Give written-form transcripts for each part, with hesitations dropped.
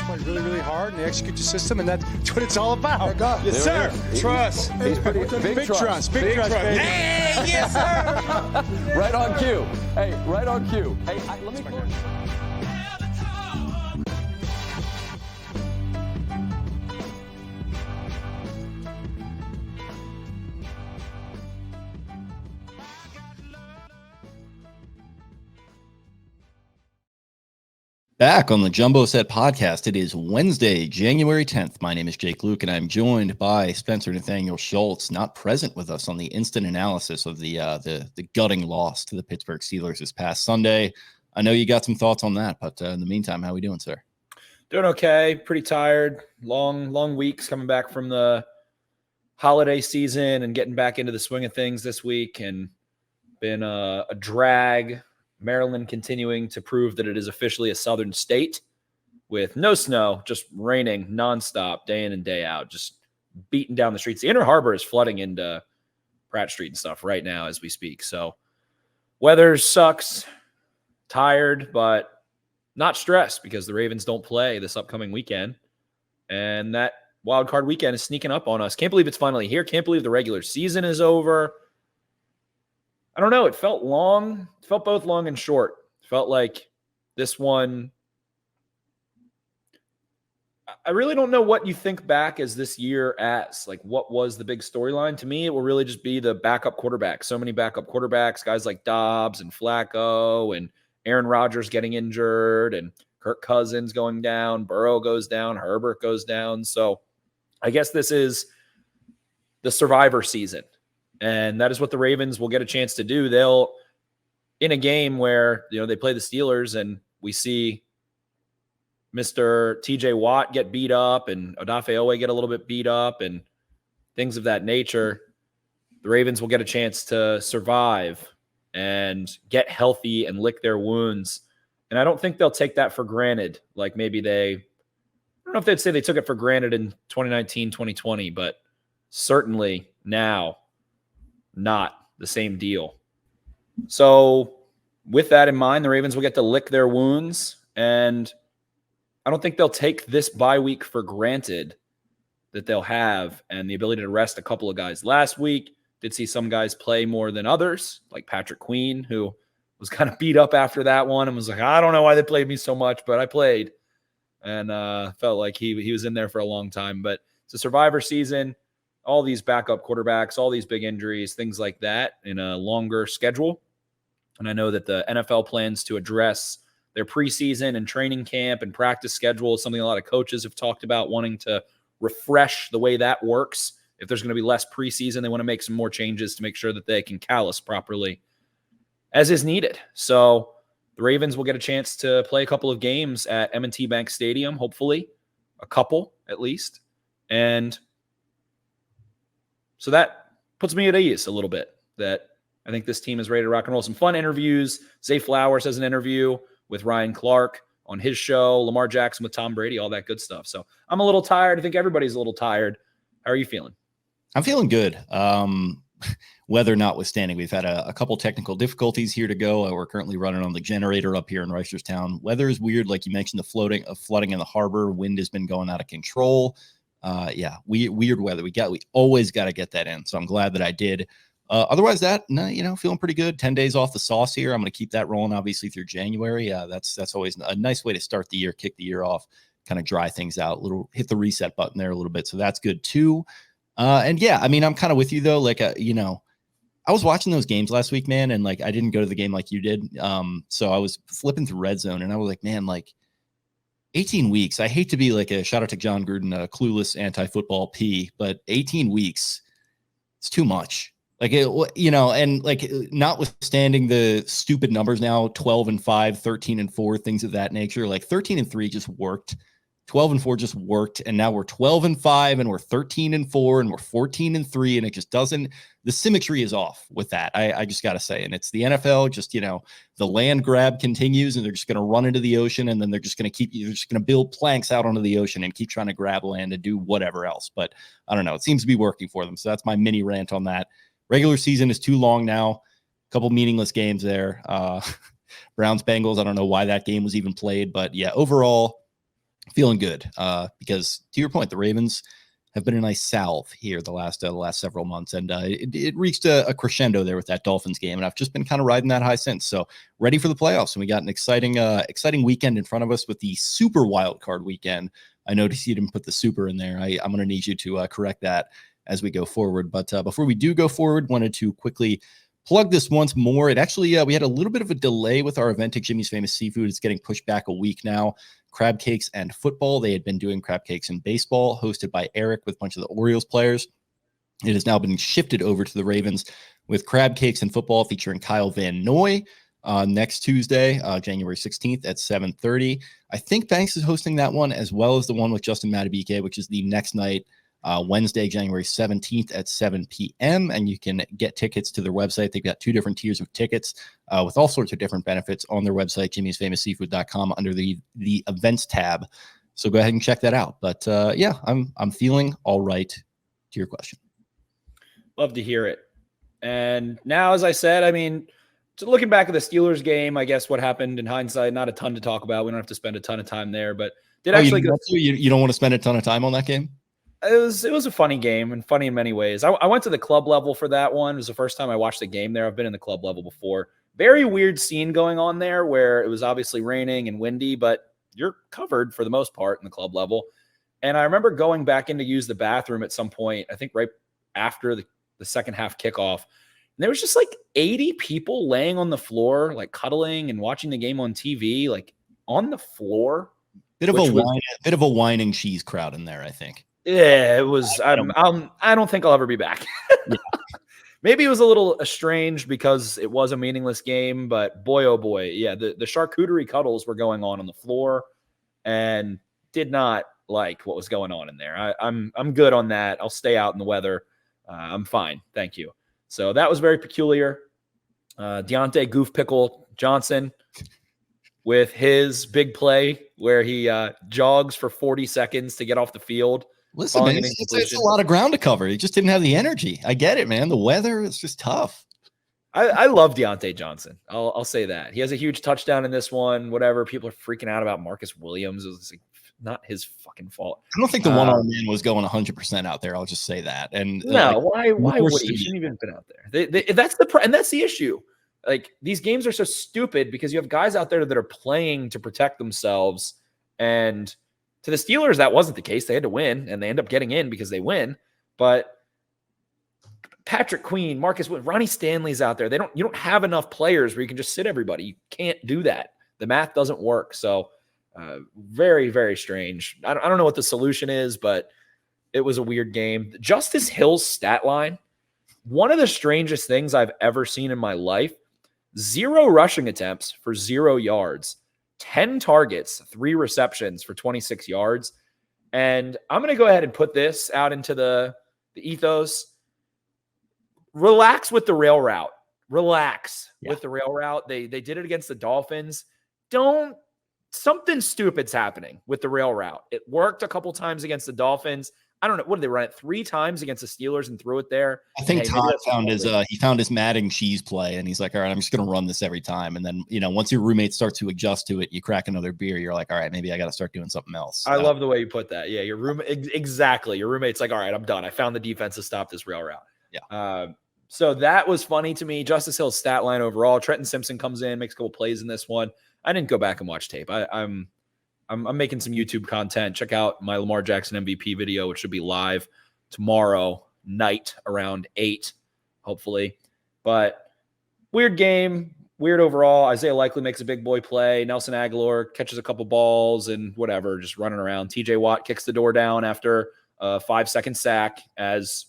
play really, really hard, and they execute the system, and that's what it's all about. Yes, sir. Trust. He's pretty Big trust. Big trust, baby. Hey, yes, sir. Right on cue. Hey, right on cue. Hey, let me. Back on the Jumbo Set podcast. It is Wednesday, January 10th. My name is Jake Louque, and I'm joined by Spencer Nathaniel Schultz, not present with us on the instant analysis of the gutting loss to the Pittsburgh Steelers this past Sunday. I know you got some thoughts on that, but in the meantime, how are we doing, sir? Doing okay. Pretty tired. Long weeks coming back from the holiday season and getting back into the swing of things this week, and been a drag. Maryland continuing to prove that it is officially a southern state with no snow, just raining nonstop, day in and day out, just beating down the streets. The Inner Harbor is flooding into Pratt Street and stuff right now as we speak. So weather sucks, tired, but not stressed because the Ravens don't play this upcoming weekend. And that wild card weekend is sneaking up on us. Can't believe it's finally here. Can't believe the regular season is over. I don't know. It felt long. It felt both long and short. It felt like this one. I really don't know what you think back as this year as. Like, what was the big storyline? To me, it will really just be the backup quarterbacks. So many backup quarterbacks, guys like Dobbs and Flacco and Aaron Rodgers getting injured and Kirk Cousins going down. Burrow goes down. Herbert goes down. So I guess this is the survivor season. And that is what the Ravens will get a chance to do. They'll, in a game where, they play the Steelers and we see Mr. TJ Watt get beat up and Odafe Owe get a little bit beat up and things of that nature, the Ravens will get a chance to survive and get healthy and lick their wounds. And I don't think they'll take that for granted. Like maybe I don't know if they'd say they took it for granted in 2019, 2020, but certainly now, not the same deal. So with that in mind, the Ravens will get to lick their wounds, and I don't think they'll take this bye week for granted that they'll have and the ability to rest a couple of guys. Last week, did see some guys play more than others, like Patrick Queen, who was kind of beat up after that one and was like, I don't know why they played me so much, but I played. And felt like he was in there for a long time. But it's a survivor season. All these backup quarterbacks, all these big injuries, things like that in a longer schedule. And I know that the NFL plans to address their preseason and training camp and practice schedule is something a lot of coaches have talked about, wanting to refresh the way that works. If there's going to be less preseason, they want to make some more changes to make sure that they can callus properly as is needed. So the Ravens will get a chance to play a couple of games at M&T Bank Stadium, hopefully a couple at least. And so that puts me at ease a little bit that I think this team is ready to rock and roll. Some fun interviews. Zay Flowers has an interview with Ryan Clark on his show, Lamar Jackson with Tom Brady, all that good stuff. So I'm a little tired. I think everybody's a little tired. How are you feeling? I'm feeling good. Weather notwithstanding, we've had a couple technical difficulties here to go. We're currently running on the generator up here in Reisterstown. Weather is weird. Like you mentioned, the flooding in the harbor. Wind has been going out of control. Weird weather. We always got to get that in. So I'm glad that I did. Otherwise feeling pretty good. 10 days off the sauce here. I'm going to keep that rolling obviously through January. That's always a nice way to start the year, kick the year off, kind of dry things out, hit the reset button there a little bit. So that's good too. I'm kind of with you though. Like, I was watching those games last week, man. And like, I didn't go to the game like you did. So I was flipping through Red Zone and I was like, man, like 18 weeks. I hate to be like a shout out to John Gruden, a clueless anti-football P, but 18 weeks, it's too much. Like, and like notwithstanding the stupid numbers now, 12-5, 13-4, things of that nature, like 13-3 just worked. 12-4 just worked. And now we're 12-5 and we're 13-4 and we're 14-3. And it just doesn't, the symmetry is off with that. I just got to say, and it's the NFL, just, the land grab continues and they're just going to run into the ocean. And then they're just going to build planks out onto the ocean and keep trying to grab land and do whatever else. But I don't know. It seems to be working for them. So that's my mini rant on that. Regular season is too long now. A couple meaningless games there. Browns Bengals. I don't know why that game was even played, but yeah, overall, feeling good because, to your point, the Ravens have been a nice salve here the last several months, and it reached a crescendo there with that Dolphins game, and I've just been kind of riding that high since. So ready for the playoffs, and we got an exciting weekend in front of us with the Super Wild Card weekend. I noticed you didn't put the Super in there. I'm going to need you to correct that as we go forward. But before we do go forward, wanted to quickly plug this once more. It actually, we had a little bit of a delay with our event at Jimmy's Famous Seafood. It's getting pushed back a week now. Crab cakes and football. They had been doing crab cakes and baseball, hosted by Eric with a bunch of the Orioles players. It has now been shifted over to the Ravens with crab cakes and football featuring Kyle Van Noy next Tuesday, January 16th at 7:30. I think Banks is hosting that one, as well as the one with Justin Matabike, which is the next night, Wednesday, January 17th at 7 p.m. And you can get tickets to their website. They've got 2 different tiers of tickets with all sorts of different benefits on their website, jimmysfamousseafood.com, under the events tab. So go ahead and check that out. But yeah, I'm feeling all right to your question. Love to hear it. And now, as I said, I mean, so looking back at the Steelers game, I guess what happened in hindsight, not a ton to talk about. We don't have to spend a ton of time there, but you don't want to spend a ton of time on that game? It was a funny game, and funny in many ways. I went to the club level for that one. It was the first time I watched the game there. I've been in the club level before. Very weird scene going on there where it was obviously raining and windy, but you're covered for the most part in the club level. And I remember going back in to use the bathroom at some point, I think right after the second half kickoff. And there was just like 80 people laying on the floor, like cuddling and watching the game on TV, like on the floor. Bit of a whining cheese crowd in there, I think. Yeah, it was. I don't think I'll ever be back. Yeah. Maybe it was a little estranged because it was a meaningless game, but boy, oh boy, yeah, the charcuterie cuddles were going on the floor, and did not like what was going on in there. I'm good on that. I'll stay out in the weather. I'm fine, thank you. So that was very peculiar. Deontay Goof Pickle Johnson with his big play where he jogs for 40 seconds to get off the field. Listen, man, it's a lot of ground to cover. He just didn't have the energy. I get it, man. The weather is just tough. I love Deontay Johnson. I'll say that. He has a huge touchdown in this one. Whatever. People are freaking out about Marcus Williams. It was like not his fucking fault. I don't think the one-arm man was going 100% out there. I'll just say that. And no, why would he? He shouldn't even have been out there. That's the issue. Like, these games are so stupid because you have guys out there that are playing to protect themselves, and to the Steelers, that wasn't the case. They had to win, and they end up getting in because they win. But Patrick Queen, Marcus Wood, Ronnie Stanley's out there. You don't have enough players where you can just sit everybody. You can't do that. The math doesn't work. So very, very strange. I don't know what the solution is, but it was a weird game. Justice Hill's stat line, one of the strangest things I've ever seen in my life. 0 rushing attempts for 0 yards. 10 targets, 3 receptions for 26 yards. And I'm going to go ahead and put this out into the ethos. Relax with the rail route. Relax with the rail route. They did it against the Dolphins. Something stupid's happening with the rail route. It worked a couple times against the Dolphins. I don't know. What did they run it 3 times against the Steelers and threw it there? I think Todd found his Madden cheese play, and he's like, all right, I'm just going to run this every time. And then, once your roommate starts to adjust to it, you crack another beer. You're like, all right, maybe I got to start doing something else. I love the way you put that. Yeah. Your roommate, exactly. Your roommate's like, all right, I'm done. I found the defense to stop this rail route. Yeah. So that was funny to me. Justice Hill's stat line overall. Trenton Simpson comes in, makes a couple plays in this one. I didn't go back and watch tape. I'm making some YouTube content. Check out my Lamar Jackson MVP video, which should be live tomorrow night around 8, hopefully. But weird game, weird overall. Isaiah Likely makes a big boy play. Nelson Aguilar catches a couple balls and whatever, just running around. TJ Watt kicks the door down after a 5-second sack as,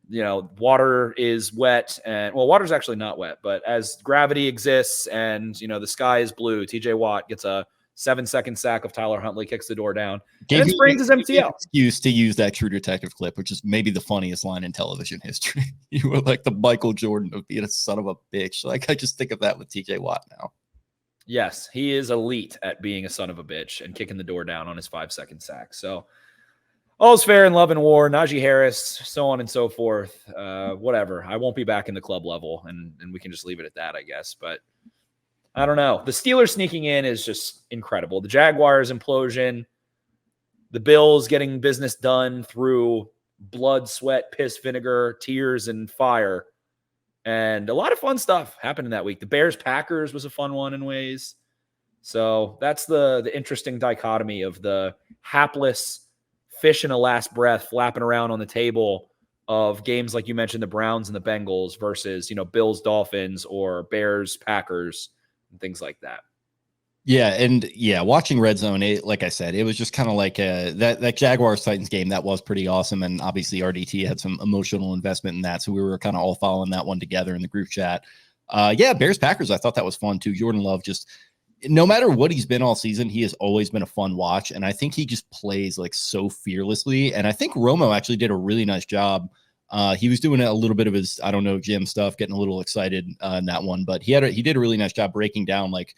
water is wet. And, well, water's actually not wet, but as gravity exists and, the sky is blue, TJ Watt gets a 7-second sack of Tyler Huntley, kicks the door down, and then sprains his MCL. Excuse to use that True Detective clip, which is maybe the funniest line in television history. You were like the Michael Jordan of being a son of a bitch. Like, I just think of that with TJ Watt now. Yes, he is elite at being a son of a bitch and kicking the door down on his 5-second sack. So all's fair in love and war. Najee Harris, so on and so forth. Whatever. I won't be back in the club level, and we can just leave it at that, I guess. But I don't know. The Steelers sneaking in is just incredible. The Jaguars implosion, the Bills getting business done through blood, sweat, piss, vinegar, tears, and fire. And a lot of fun stuff happened in that week. The Bears-Packers was a fun one in ways. So that's the interesting dichotomy of the hapless fish in a last breath flapping around on the table of games like you mentioned, the Browns and the Bengals versus, Bills, Dolphins, or Bears, Packers, and things like that. Yeah, and watching Red Zone, like I said, it was just kind of like that Jaguars Titans game. That was pretty awesome, and obviously RDT had some emotional investment in that, so we were kind of all following that one together in the group chat. Bears Packers, I thought that was fun too. Jordan Love, just no matter what he's been all season, he has always been a fun watch, and I think he just plays like so fearlessly. And I think Romo actually did a really nice job. He was doing a little bit of his gym stuff, getting a little excited in that one, but he did a really nice job breaking down like.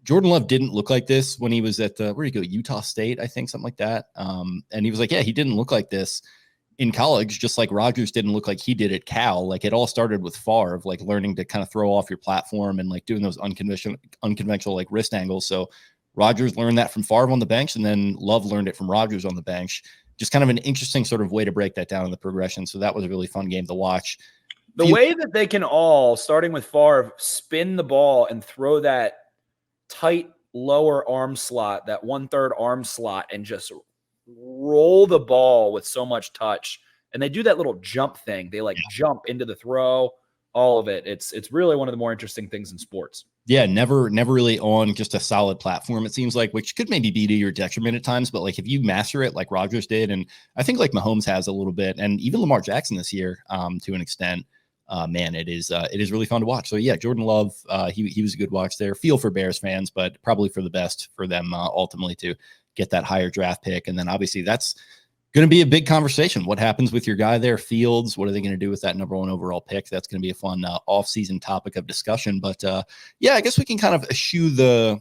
Jordan Love didn't look like this when he was at where did he go? Utah State, I think, something like that. And he was like, yeah, he didn't look like this in college, just like Rodgers didn't look like he did at Cal. Like it all started with Favre, like learning to kind of throw off your platform and like doing those unconventional like wrist angles. So Rodgers learned that from Favre on the bench, and then Love learned it from Rodgers on the bench. Just kind of an interesting sort of way to break that down in the progression. So that was a really fun game to watch. The way that they can all, starting with Favre, spin the ball and throw that tight lower arm slot, that 1/3 arm slot, and just roll the ball with so much touch. And they do that little jump thing. They jump into the throw, all of it. It's really one of the more interesting things in sports. Yeah, never really on just a solid platform, it seems like, which could maybe be to your detriment at times. But like if you master it like Rodgers did, and I think like Mahomes has a little bit, and even Lamar Jackson this year to an extent, man, it is really fun to watch. So yeah, Jordan Love, he was a good watch there. Feel for Bears fans, but probably for the best for them ultimately to get that higher draft pick. And then obviously that's going to be a big conversation. What happens with your guy there, Fields? What are they going to do with that number 1 overall pick? That's going to be a fun off-season topic of discussion. But I guess we can kind of eschew the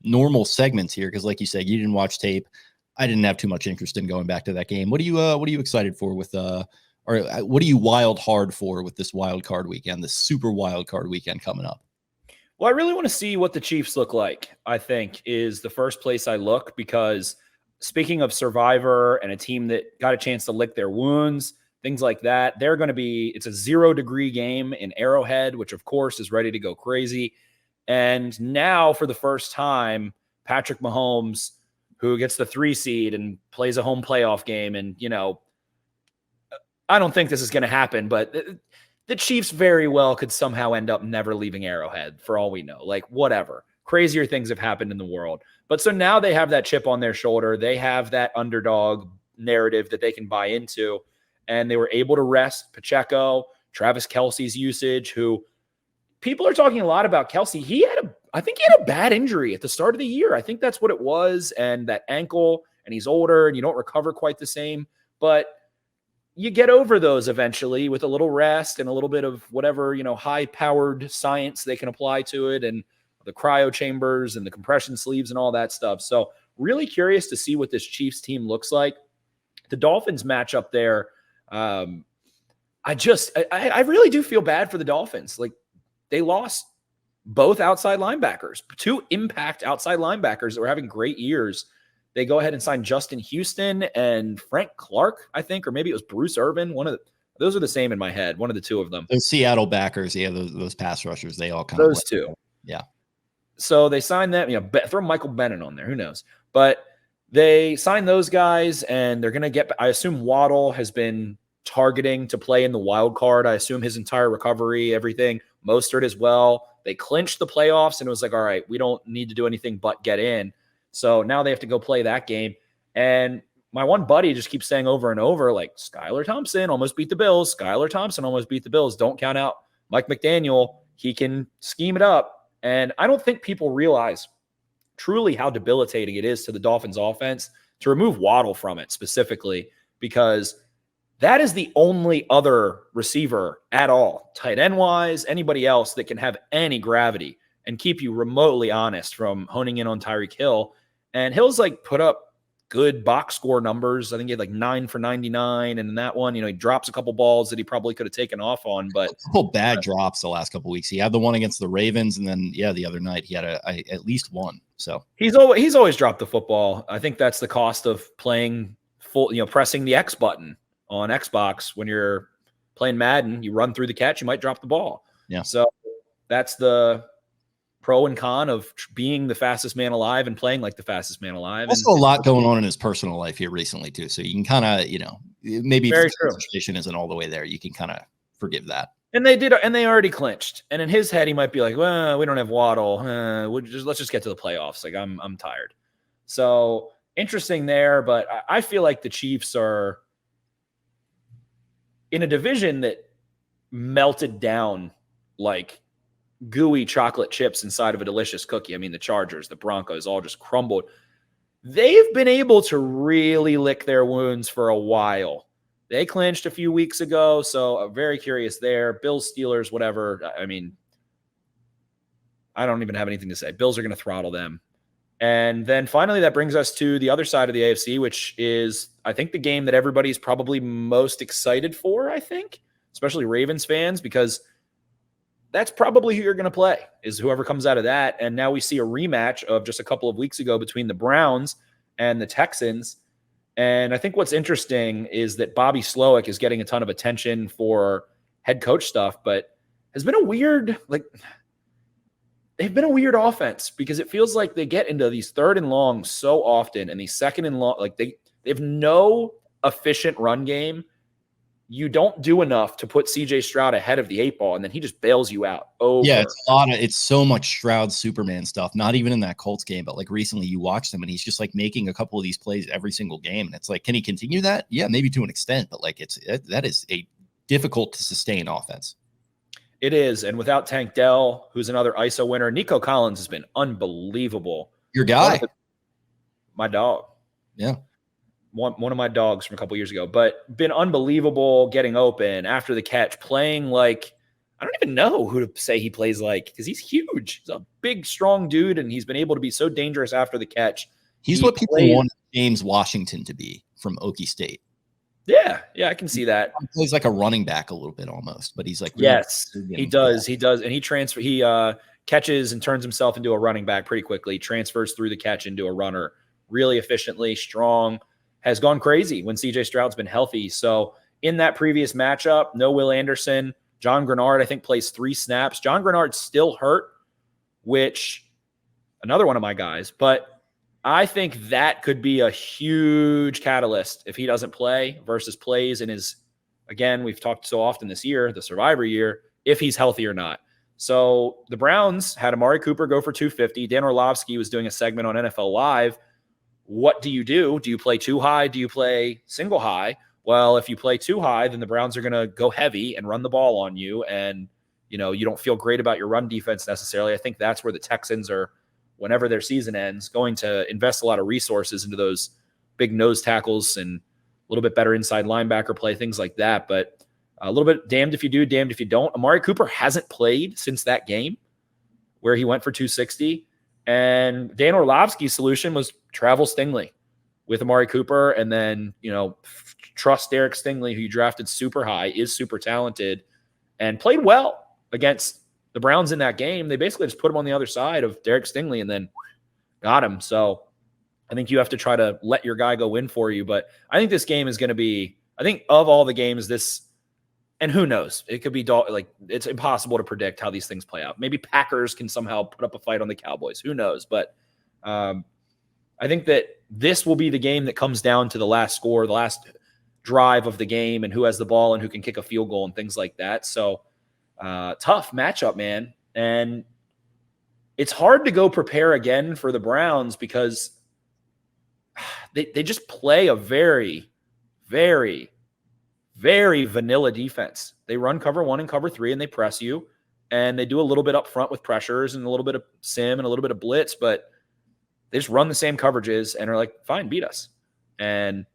normal segments here because, like you said, you didn't watch tape. I didn't have too much interest in going back to that game. What are you excited for with or what are you wild hard for with this wild card weekend, this super wild card weekend coming up? Well, I really want to see what the Chiefs look like, I think, is the first place I look, because speaking of Survivor and a team that got a chance to lick their wounds, things like that, it's a 0-degree game in Arrowhead, which of course is ready to go crazy. And now for the first time, Patrick Mahomes, who gets the 3 seed and plays a home playoff game, and, I don't think this is going to happen, but the Chiefs very well could somehow end up never leaving Arrowhead for all we know. Like, whatever. Crazier things have happened in the world. But so now they have that chip on their shoulder. They have that underdog narrative that they can buy into. And they were able to rest Pacheco, Travis Kelce's usage, who people are talking a lot about Kelce. I think he had a bad injury at the start of the year. I think that's what it was. And that ankle, and he's older and you don't recover quite the same. But you get over those eventually with a little rest and a little bit of whatever, high-powered science they can apply to it, and the cryo chambers and the compression sleeves and all that stuff. So really curious to see what this Chiefs team looks like. The Dolphins match up there. I really do feel bad for the Dolphins. Like, they lost both outside linebackers, 2 impact outside linebackers that were having great years. They go ahead and sign Justin Houston and Frank Clark, I think, or maybe it was Bruce Irvin. Those are the same in my head. One of the 2 of them. Those Seattle backers, yeah, those pass rushers, they all kind of those 2. Yeah. So they signed them. Throw Michael Bennett on there. Who knows? But they signed those guys, and they're going to get. I assume Waddle has been targeting to play in the wild card. I assume his entire recovery, everything. Mostert as well. They clinched the playoffs, and it was like, all right, we don't need to do anything but get in. So now they have to go play that game. And my one buddy just keeps saying over and over, like, Skylar Thompson almost beat the Bills. Skylar Thompson almost beat the Bills. Don't count out Mike McDaniel. He can scheme it up. And I don't think people realize truly how debilitating it is to the Dolphins offense to remove Waddle from it specifically, because that is the only other receiver at all, tight end wise, anybody else that can have any gravity and keep you remotely honest from honing in on Tyreek Hill. And Hill's put up good box score numbers. I think he had like 9 for 99. And in that one, he drops a couple balls that he probably could have taken off on. But a couple bad drops the last couple of weeks. He had the one against the Ravens, and then the other night he had at least one. So he's always dropped the football. I think that's the cost of playing full, pressing the X button on Xbox. When you're playing Madden, you run through the catch, you might drop the ball. Yeah. So that's the pro and con of being the fastest man alive and playing like the fastest man alive. Also, a lot going on in his personal life here recently too. So you can kind of, maybe if the situation isn't all the way there, you can kind of forgive that. And they already clinched. And in his head, he might be like, well, we don't have Waddle. Let's just get to the playoffs. Like I'm tired. So interesting there, but I feel like the Chiefs are in a division that melted down like gooey chocolate chips inside of a delicious cookie. I mean, the Chargers, the Broncos all just crumbled. They've been able to really lick their wounds for a while. They clinched a few weeks ago, so I'm very curious there. Bills, Steelers, whatever. I mean, I don't even have anything to say. Bills are going to throttle them. And then finally, that brings us to the other side of the AFC, which is, I think, the game that everybody's probably most excited for, I think, especially Ravens fans, because that's probably who you're going to play, is whoever comes out of that. And now we see a rematch of just a couple of weeks ago between the Browns and the Texans. And I think what's interesting is that Bobby Louque is getting a ton of attention for head coach stuff, but has been a weird, they've been a weird offense because it feels like they get into these 3rd and long so often and these 2nd and long, they have no efficient run game. You don't do enough to put CJ Stroud ahead of the 8 ball, and then he just bails you out. Yeah, it's so much Stroud Superman stuff. Not even in that Colts game, but like recently you watched him and he's just like making a couple of these plays every single game. And it's like, can he continue that? Yeah, maybe to an extent, but like that is a difficult to sustain offense. It is. And without Tank Dell, who's another ISO winner, Nico Collins has been unbelievable. Your guy. My dog. Yeah. One of my dogs from a couple years ago, but been unbelievable getting open after the catch, playing like, I don't even know who to say he plays like, because he's huge. He's a big, strong dude, and he's been able to be so dangerous after the catch. He's what people want James Washington to be from Okie State. Yeah, I can see that. He plays like a running back a little bit almost, but he's like, yes, he does. He does. And he catches and turns himself into a running back pretty quickly, transfers through the catch into a runner really efficiently, strong. Has gone crazy when CJ Stroud's been healthy. So in that previous matchup, no Will Anderson. John Grenard, I think, plays 3 snaps. John Grenard's still hurt, which another one of my guys. But I think that could be a huge catalyst if he doesn't play versus plays in his, again, we've talked so often this year, the Survivor year, if he's healthy or not. So the Browns had Amari Cooper go for 250. Dan Orlovsky was doing a segment on NFL Live. What do? Do you play too high? Do you play single high? Well, if you play too high, then the Browns are going to go heavy and run the ball on you. And, you don't feel great about your run defense necessarily. I think that's where the Texans are, whenever their season ends, going to invest a lot of resources into those big nose tackles and a little bit better inside linebacker play, things like that. But a little bit damned if you do, damned if you don't. Amari Cooper hasn't played since that game where he went for 260. And Dan Orlovsky's solution was travel Stingley with Amari Cooper, and then, trust Derek Stingley, who you drafted super high, is super talented, and played well against the Browns in that game. They basically just put him on the other side of Derek Stingley and then got him. So I think you have to try to let your guy go win for you. But I think this game is going to be, I think of all the games, and who knows, it could be it's impossible to predict how these things play out. Maybe Packers can somehow put up a fight on the Cowboys. Who knows? But I think that this will be the game that comes down to the last score, the last drive of the game, and who has the ball and who can kick a field goal and things like that. So tough matchup, man. And it's hard to go prepare again for the Browns because they just play a very, very, very vanilla defense. They run cover 1 and cover 3 and they press you, and they do a little bit up front with pressures and a little bit of sim and a little bit of blitz, but they just run the same coverages and are like, fine, beat us. And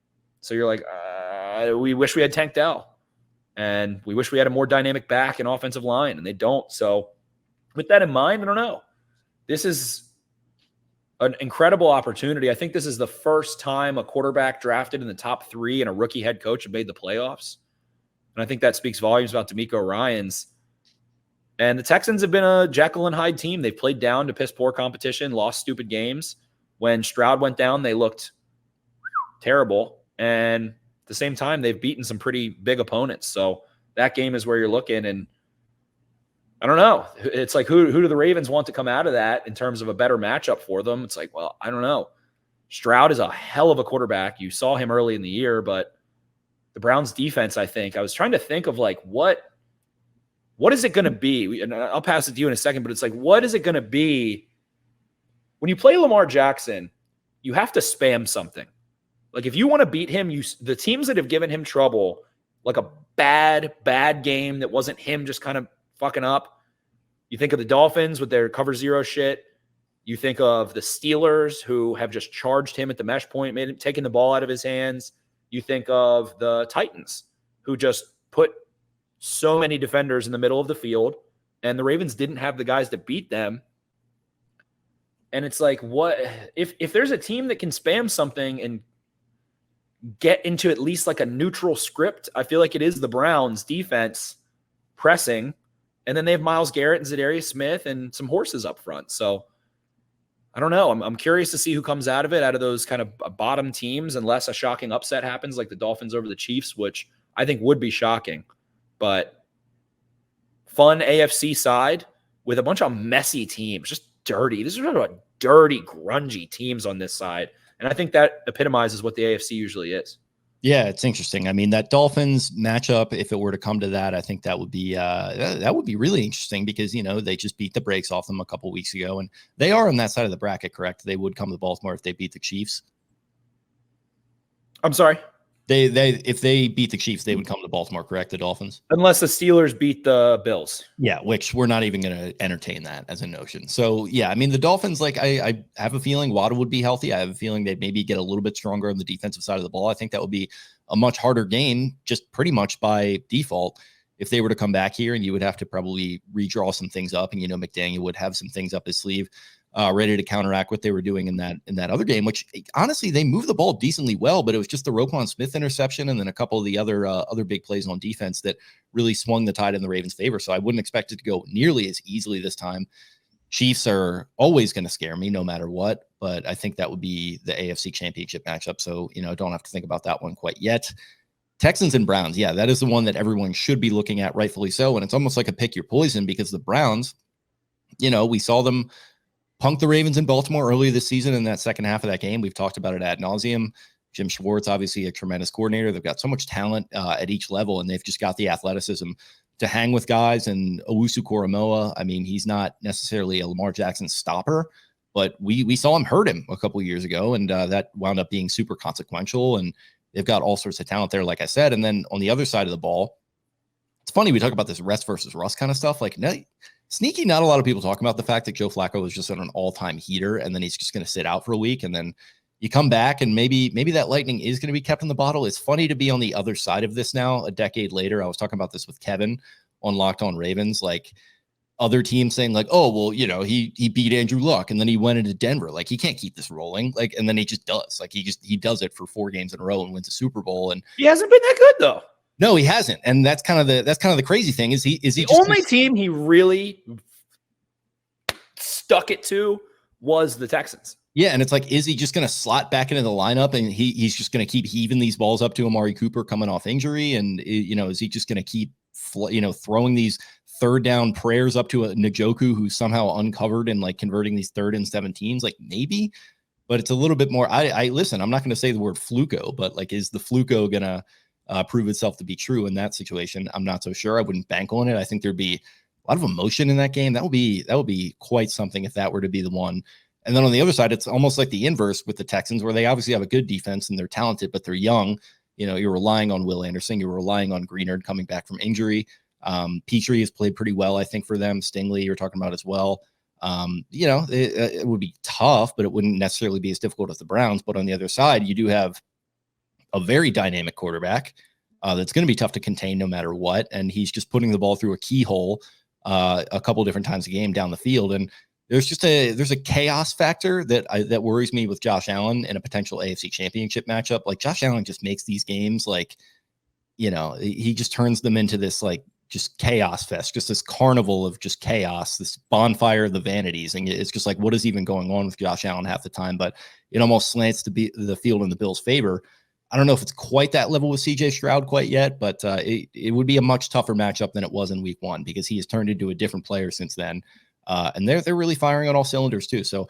so you're like, we wish we had Tank Dell, and we wish we had a more dynamic back and offensive line, and they don't. So with that in mind, I don't know. This is an incredible opportunity. I think this is the first time a quarterback drafted in the top 3 and a rookie head coach have made the playoffs. And I think that speaks volumes about DeMeco Ryans. And the Texans have been a Jekyll and Hyde team. They've played down to piss poor competition, lost stupid games. When Stroud went down, they looked terrible. And at the same time, they've beaten some pretty big opponents. So that game is where you're looking. And I don't know. It's like, who do the Ravens want to come out of that in terms of a better matchup for them? It's like, well, I don't know. Stroud is a hell of a quarterback. You saw him early in the year, but the Browns defense, I was trying to think of like, what is it going to be? And I'll pass it to you in a second, but it's like, what is it going to be when you play Lamar Jackson? You have to spam something. Like if you want to beat him, the teams that have given him trouble, like a bad game that wasn't him just kind of fucking up. You think of the Dolphins with their cover 0 shit. You think of the Steelers who have just charged him at the mesh point, made him taking the ball out of his hands. You think of the Titans who just put so many defenders in the middle of the field, and the Ravens didn't have the guys to beat them. And it's like, what if there's a team that can spam something and get into at least like a neutral script? I feel like it is the Browns defense pressing, and then they have Myles Garrett and Zadarius Smith and some horses up front. So I don't know. I'm curious to see who comes out of it, out of those kind of bottom teams, unless a shocking upset happens like the Dolphins over the Chiefs, which I think would be shocking. But fun AFC side with a bunch of messy teams, just dirty. This is about dirty, grungy teams on this side. And I think that epitomizes what the AFC usually is. Yeah, it's interesting. I mean, that Dolphins matchup, if it were to come to that, I think that would be really interesting because, they just beat the brakes off them a couple weeks ago. And they are on that side of the bracket, correct? They would come to Baltimore if they beat the Chiefs. I'm sorry? If they beat the Chiefs, they would come to Baltimore, correct? The Dolphins, unless the Steelers beat the Bills. Yeah, which we're not even going to entertain that as a notion. So yeah, I mean the Dolphins, like I have a feeling Waddle would be healthy. I have a feeling they'd maybe get a little bit stronger on the defensive side of the ball. I think that would be a much harder game, just pretty much by default, if they were to come back here, and you would have to probably redraw some things up, and McDaniel would have some things up his sleeve. Ready to counteract what they were doing in that other game, which honestly they moved the ball decently well, but it was just the Roquan Smith interception and then a couple of the other big plays on defense that really swung the tide in the Ravens' favor. So I wouldn't expect it to go nearly as easily this time. Chiefs are always going to scare me no matter what, but I think that would be the AFC Championship matchup. So don't have to think about that one quite yet. Texans and Browns, yeah, that is the one that everyone should be looking at, rightfully so. And it's almost like a pick your poison because the Browns, we saw them punked the Ravens in Baltimore early this season in that second half of that game. We've talked about it ad nauseum. Jim Schwartz, obviously a tremendous coordinator. They've got so much talent at each level, and they've just got the athleticism to hang with guys. And Owusu Koromoa, I mean, he's not necessarily a Lamar Jackson stopper, but we saw him hurt him a couple of years ago, and that wound up being super consequential. And they've got all sorts of talent there, like I said. And then on the other side of the ball, it's funny, we talk about this rest versus rust kind of stuff. Like, no, sneaky, not a lot of people talking about the fact that Joe Flacco was just on an all-time heater, and then he's just going to sit out for a week, and then you come back, and maybe that lightning is going to be kept in the bottle. It's funny to be on the other side of this now, a decade later. I was talking about this with Kevin on Locked On Ravens, like other teams saying like, oh, well, he beat Andrew Luck, and then he went into Denver. Like, he can't keep this rolling. Like, and then he just does. Like, he does it for 4 games in a row and wins a Super Bowl. And he hasn't been that good though. No, he hasn't. And that's kind of the crazy thing is he the only team he really stuck it to was the Texans. Yeah, and it's like, is he just going to slot back into the lineup and he's just going to keep heaving these balls up to Amari Cooper coming off injury? And, is he just going to keep, throwing these third down prayers up to a Njoku who's somehow uncovered and like converting these 3rd and 17s? Like maybe, but it's a little bit more. I listen, I'm not going to say the word fluko, but like, is the fluko going to prove itself to be true in that situation? I'm not so sure. I wouldn't bank on it. I think there'd be a lot of emotion in that game. That would be quite something if that were to be the one. And then on the other side, it's almost like the inverse with the Texans, where they obviously have a good defense and they're talented, but they're young. You're relying on Will Anderson. You're relying on Greenard coming back from injury. Petrie has played pretty well, I think, for them. Stingley, you're talking about as well. It would be tough, but it wouldn't necessarily be as difficult as the Browns. But on the other side, you do have a very dynamic quarterback that's going to be tough to contain no matter what. And he's just putting the ball through a keyhole a couple different times a game down the field. And there's a chaos factor that worries me with Josh Allen in a potential AFC Championship matchup. Like Josh Allen just makes these games like, he just turns them into this like just chaos fest, just this carnival of just chaos, this bonfire of the vanities. And it's just like, what is even going on with Josh Allen half the time? But it almost slants to be the field in the Bills' favor. I don't know if it's quite that level with CJ Stroud quite yet, but it would be a much tougher matchup than it was in week 1 because he has turned into a different player since then. And they're really firing on all cylinders too. So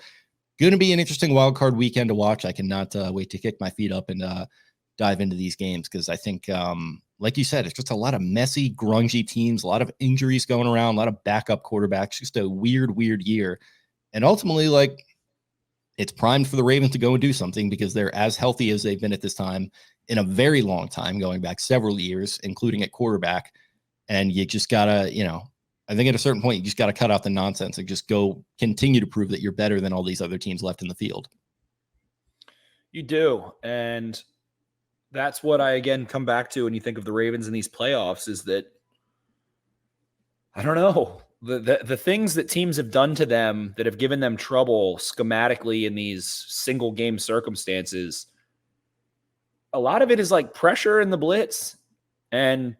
going to be an interesting wild card weekend to watch. I cannot wait to kick my feet up and dive into these games because I think, like you said, it's just a lot of messy, grungy teams, a lot of injuries going around, a lot of backup quarterbacks, just a weird year. And ultimately, like, it's primed for the Ravens to go and do something because they're as healthy as they've been at this time in a very long time, going back several years, including at quarterback. And you just got to, I think at a certain point, you just got to cut out the nonsense and just go continue to prove that you're better than all these other teams left in the field. You do. And that's what I, again, come back to when you think of the Ravens in these playoffs is that, I don't know, the things that teams have done to them that have given them trouble schematically in these single game circumstances, a lot of it is like pressure in the blitz. And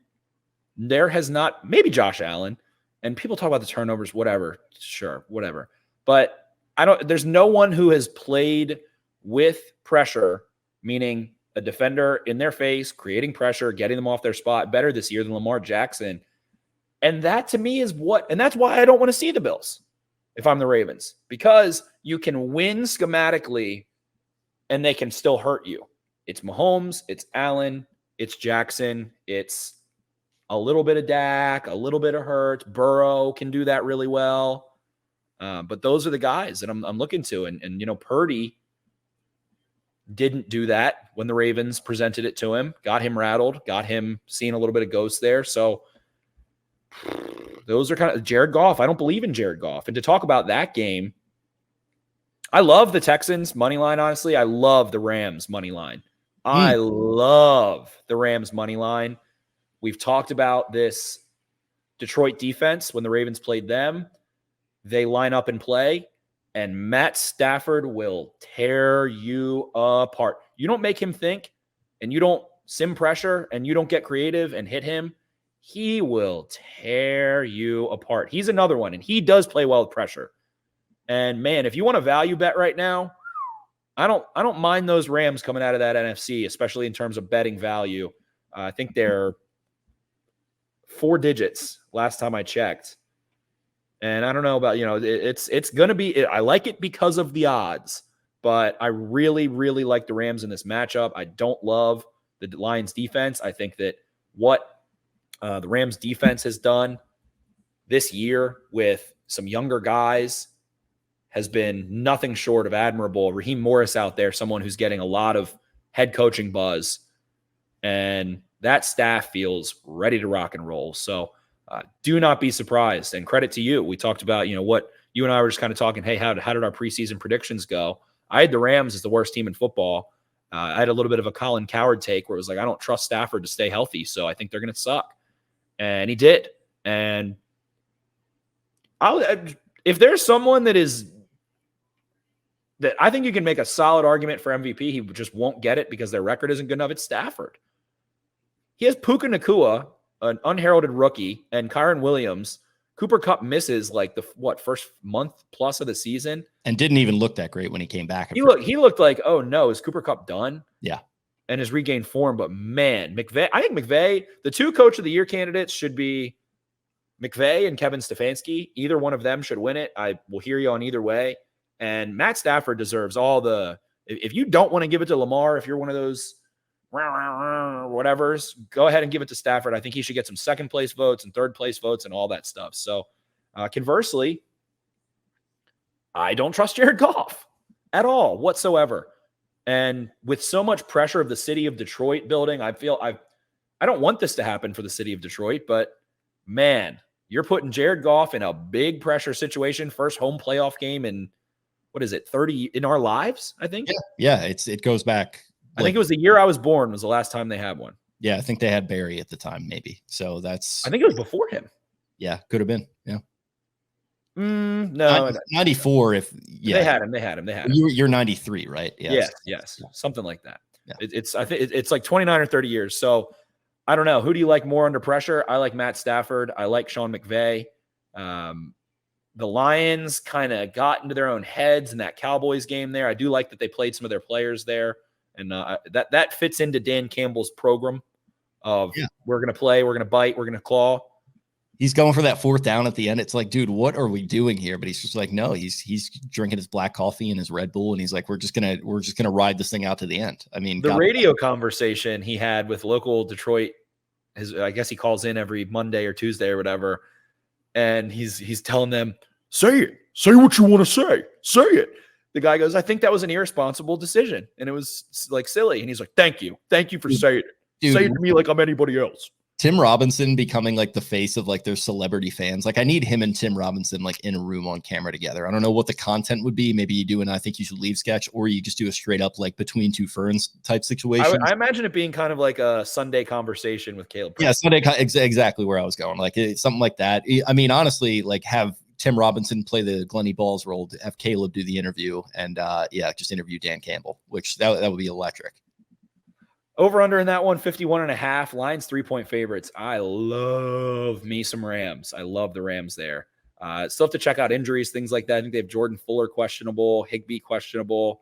there has not, maybe Josh Allen, and people talk about the turnovers, whatever, sure, whatever. But there's no one who has played with pressure, meaning a defender in their face, creating pressure, getting them off their spot better this year than Lamar Jackson. And that to me is and that's why I don't want to see the Bills if I'm the Ravens, because you can win schematically and they can still hurt you. It's Mahomes, it's Allen, it's Jackson, it's a little bit of Dak, a little bit of Hurts. Burrow can do that really well. But those are the guys that I'm looking to. And Purdy didn't do that when the Ravens presented it to him, got him rattled, got him seeing a little bit of ghost there. So those are kind of Jared Goff. I don't believe in Jared Goff. And to talk about that game, I love the Texans money line. Honestly, I love the Rams money line. I love the Rams money line. We've talked about this Detroit defense when the Ravens played them. They line up and play, and Matt Stafford will tear you apart. You don't make him think, and you don't sim pressure, and you don't get creative and hit him. He will tear you apart. He's another one, and he does play well with pressure. And man, if you want a value bet right now, I don't mind those Rams coming out of that NFC, especially in terms of betting value. I think they're 4 digits last time I checked. And I don't know about, it's going to be, I like it because of the odds, but I really, really like the Rams in this matchup. I don't love the Lions defense. I think that what the Rams defense has done this year with some younger guys has been nothing short of admirable. Raheem Morris out there, someone who's getting a lot of head coaching buzz, and that staff feels ready to rock and roll. So do not be surprised. And credit to you. We talked about, what you and I were just kind of talking. Hey, how did our preseason predictions go? I had the Rams as the worst team in football. I had a little bit of a Colin Cowherd take where it was like, I don't trust Stafford to stay healthy, so I think they're going to suck. And he did. And if there's someone that I think you can make a solid argument for MVP, he just won't get it because their record isn't good enough, it's Stafford. He has Puka Nacua, an unheralded rookie, and Kyron Williams. Cooper Kupp misses like first month plus of the season. And didn't even look that great when he came back. He looked like, oh no, is Cooper Kupp done? Yeah. And has regained form. But man, I think McVay, the 2 coach of the year candidates should be McVay and Kevin Stefanski. Either one of them should win it. I will hear you on either way. And Matt Stafford deserves all if you don't want to give it to Lamar, if you're one of those whatevers, go ahead and give it to Stafford. I think he should get some second place votes and third place votes and all that stuff. So conversely, I don't trust Jared Goff at all whatsoever. And with so much pressure of the city of Detroit building, I feel I don't want this to happen for the city of Detroit, but man, you're putting Jared Goff in a big pressure situation. First home playoff game in, 30 in our lives, I think? Yeah, it goes back. I think it was the year I was born was the last time they had one. Yeah, I think they had Barry at the time, maybe. So I think it was before him. Yeah, could have been. Yeah. No, 94. If they had him. You're 93, right? Yes. Something like that. Yeah. I think it's like 29 or 30 years. So I don't know. Who do you like more under pressure? I like Matt Stafford. I like Sean McVay. The Lions kind of got into their own heads in that Cowboys game there. I do like that they played some of their players there. And that fits into Dan Campbell's program of we're going to play, we're going to bite, we're going to claw. He's going for that fourth down at the end. It's like, dude, what are we doing here? But he's just like, no, he's drinking his black coffee and his Red Bull, and he's like, we're just gonna ride this thing out to the end. I mean, the radio conversation he had with local Detroit, I guess he calls in every Monday or Tuesday or whatever, and he's telling them, say what you want to say it. The guy goes, I think that was an irresponsible decision, and it was like silly. And he's like, thank you for saying it. Dude, say it to me like I'm anybody else. Tim Robinson becoming like the face of like their celebrity fans. Like I need him and Tim Robinson like in a room on camera together. I don't know what the content would be. Maybe you do and I think you should leave sketch, or you just do a straight up like between two ferns type situation. I imagine it being kind of like a Sunday conversation with Caleb. Yeah, Sunday exactly where I was going. Like it's something like that. I mean, honestly, like have Tim Robinson play the Glenny Balls role, have Caleb do the interview, and just interview Dan Campbell, which that would be electric. Over under in that one, 51.5. Lions 3-point favorites. I love me some Rams. I love the Rams there. Still have to check out injuries, things like that. I think they have Jordan Fuller questionable, Higbee questionable.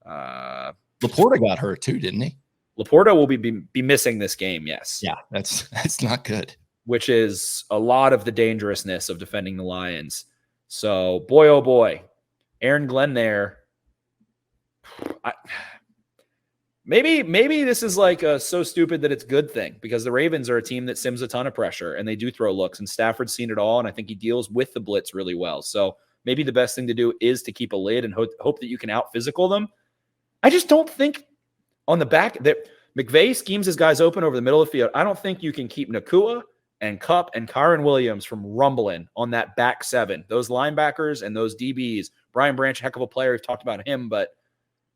Laporta got hurt too, didn't he? Laporta will be missing this game, yes. Yeah, that's not good. Which is a lot of the dangerousness of defending the Lions. So, boy, oh boy. Aaron Glenn there. Maybe this is like a so stupid that it's good thing, because the Ravens are a team that sims a ton of pressure and they do throw looks, and Stafford's seen it all, and I think he deals with the blitz really well. So maybe the best thing to do is to keep a lid and hope that you can out physical them. I just don't think on the back that McVay schemes his guys open over the middle of the field. I don't think you can keep Nakua and Kupp and Kyron Williams from rumbling on that back seven. Those linebackers and those DBs. Brian Branch, heck of a player. We've talked about him, but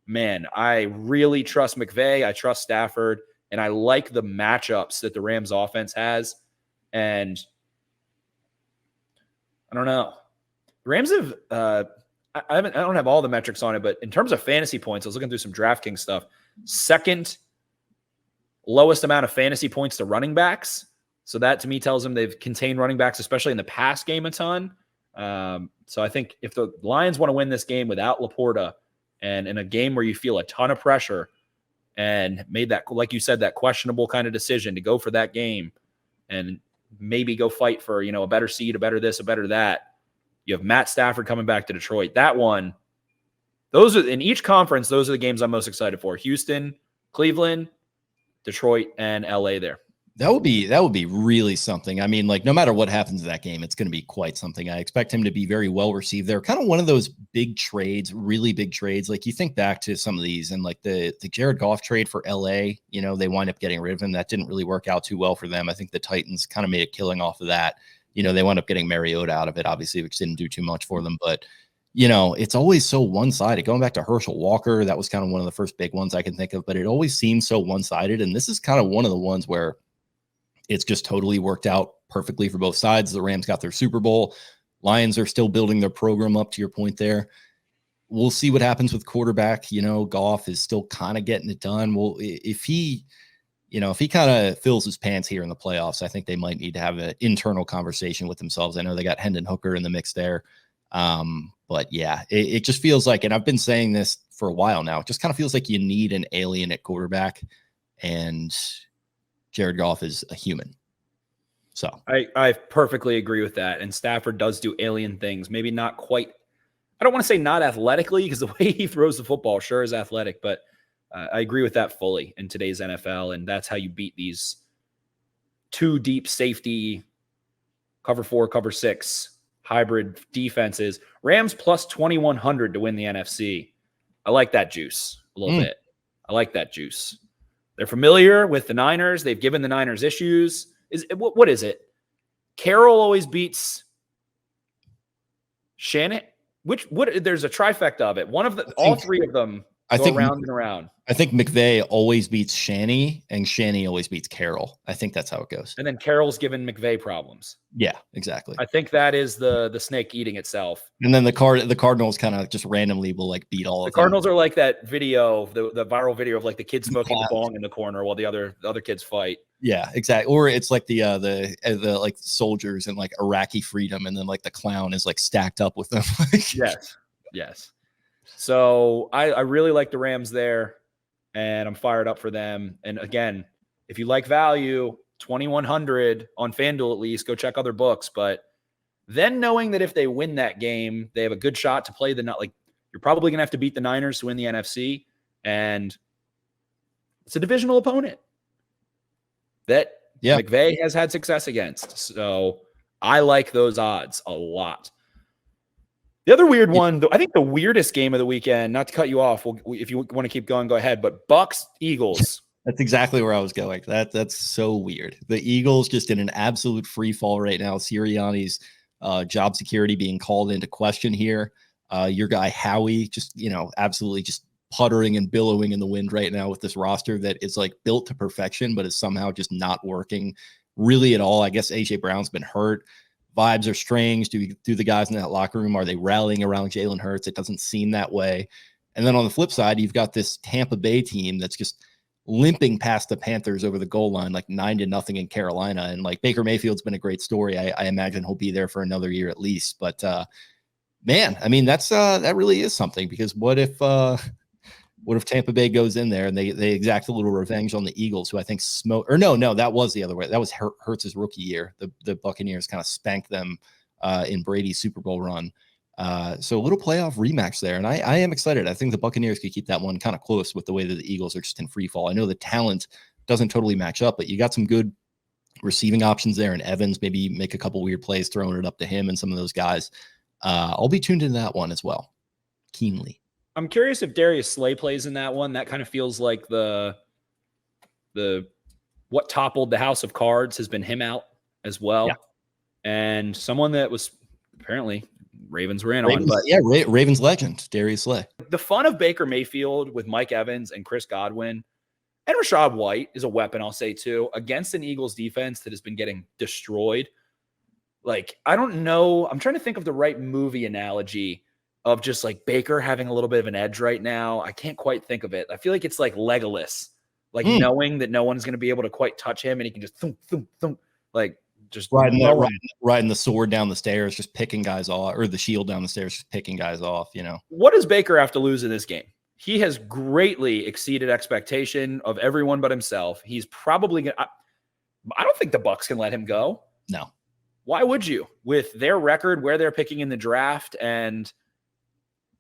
man, I really trust McVay. I trust Stafford, and I like the matchups that the Rams offense has. And I don't know. The Rams have I don't have all the metrics on it, but in terms of fantasy points, I was looking through some DraftKings stuff. Second lowest amount of fantasy points to running backs. So that to me tells them they've contained running backs, especially in the pass game a ton. So I think if the Lions want to win this game without Laporta, and in a game where you feel a ton of pressure and made that, like you said, that questionable kind of decision to go for that game and maybe go fight for, a better seed, a better this, a better that. You have Matt Stafford coming back to Detroit. That one, those are in each conference. Those are the games I'm most excited for. Houston, Cleveland, Detroit, and LA there. That would be really something. I mean, like no matter what happens in that game, it's going to be quite something. I expect him to be very well received. They're kind of one of those big trades, really big trades. Like you think back to some of these, and like the Jared Goff trade for LA, they wind up getting rid of him. That didn't really work out too well for them. I think the Titans kind of made a killing off of that. They wound up getting Mariota out of it, obviously, which didn't do too much for them. But it's always so one-sided. Going back to Herschel Walker, that was kind of one of the first big ones I can think of. But it always seems so one-sided, and this is kind of one of the ones where it's just totally worked out perfectly for both sides. The Rams got their Super Bowl. Lions are still building their program up, to your point there. We'll see what happens with quarterback. Goff is still kind of getting it done. Well, if he kind of fills his pants here in the playoffs, I think they might need to have an internal conversation with themselves. I know they got Hendon Hooker in the mix there. But yeah, it just feels like, and I've been saying this for a while now, it just kind of feels like you need an alien at quarterback, and Jared Goff is a human. So I perfectly agree with that. And Stafford does do alien things. Maybe not quite. I don't want to say not athletically, because the way he throws the football sure is athletic, but I agree with that fully in today's NFL. And that's how you beat these two deep safety, cover 4, cover 6 hybrid defenses. Rams plus 2,100 to win the NFC. I like that juice a little bit. I like that juice. They're familiar with the Niners. They've given the Niners issues. What is it? Carroll always beats Shannon. There's a trifecta of it. All three of them. I think around and around. I think McVay always beats Shanny, and Shanny always beats Carroll. I think that's how it goes. And then Carroll's given McVay problems. Yeah, exactly. I think that is the snake eating itself. And then the Cardinals kind of just randomly will like beat all of them. The Cardinals are like that video, the viral video of like the kid smoking the bong in the corner while the other kids fight. Yeah, exactly. Or it's like the like soldiers and like Iraqi freedom, and then like the clown is like stacked up with them. Yes. So I really like the Rams there, and I'm fired up for them. And again, if you like value, 2,100 on FanDuel at least, go check other books. But then knowing that if they win that game, they have a good shot to play you're probably going to have to beat the Niners to win the NFC, and it's a divisional opponent that McVay has had success against. So I like those odds a lot. The other weird one, I think the weirdest game of the weekend, not to cut you off, if you want to keep going, go ahead, but Bucs, Eagles. That's exactly where I was going. That's so weird. The Eagles just in an absolute free fall right now. Sirianni's job security being called into question here. Your guy Howie just, absolutely just puttering and billowing in the wind right now with this roster that is like built to perfection, but is somehow just not working really at all. I guess AJ Brown's been hurt. Vibes are strange. Do the guys in that locker room, are they rallying around Jalen Hurts? It doesn't seem that way. And then on the flip side, you've got this Tampa Bay team that's just limping past the Panthers over the goal line, like 9-0 in Carolina. And like Baker Mayfield's been a great story. I imagine he'll be there for another year at least. But man, I mean, that really is something, because what if Tampa Bay goes in there and they exact a little revenge on the Eagles, who I think that was the other way. That was Hurts' rookie year. The Buccaneers kind of spanked them in Brady's Super Bowl run. So a little playoff rematch there. And I am excited. I think the Buccaneers could keep that one kind of close with the way that the Eagles are just in free fall. I know the talent doesn't totally match up, but you got some good receiving options there. And Evans, maybe make a couple weird plays, throwing it up to him and some of those guys. I'll be tuned into that one as well, keenly. I'm curious if Darius Slay plays in that one. That kind of feels like the what toppled the house of cards has been him out as well. Yeah. And someone that was apparently Ravens were in on. But Ravens legend, Darius Slay. The fun of Baker Mayfield with Mike Evans and Chris Godwin and Rachaad White is a weapon, I'll say too, against an Eagles defense that has been getting destroyed. Like, I don't know. I'm trying to think of the right movie analogy of just like Baker having a little bit of an edge right now. I can't quite think of it. I feel like it's like Legolas, like knowing that no one's going to be able to quite touch him, and he can just thump, thump, thump, like just riding the sword down the stairs, just picking guys off, or the shield down the stairs, just picking guys off, What does Baker have to lose in this game? He has greatly exceeded expectation of everyone but himself. He's probably going to, I don't think the Bucs can let him go. No. Why would you? With their record, where they're picking in the draft, and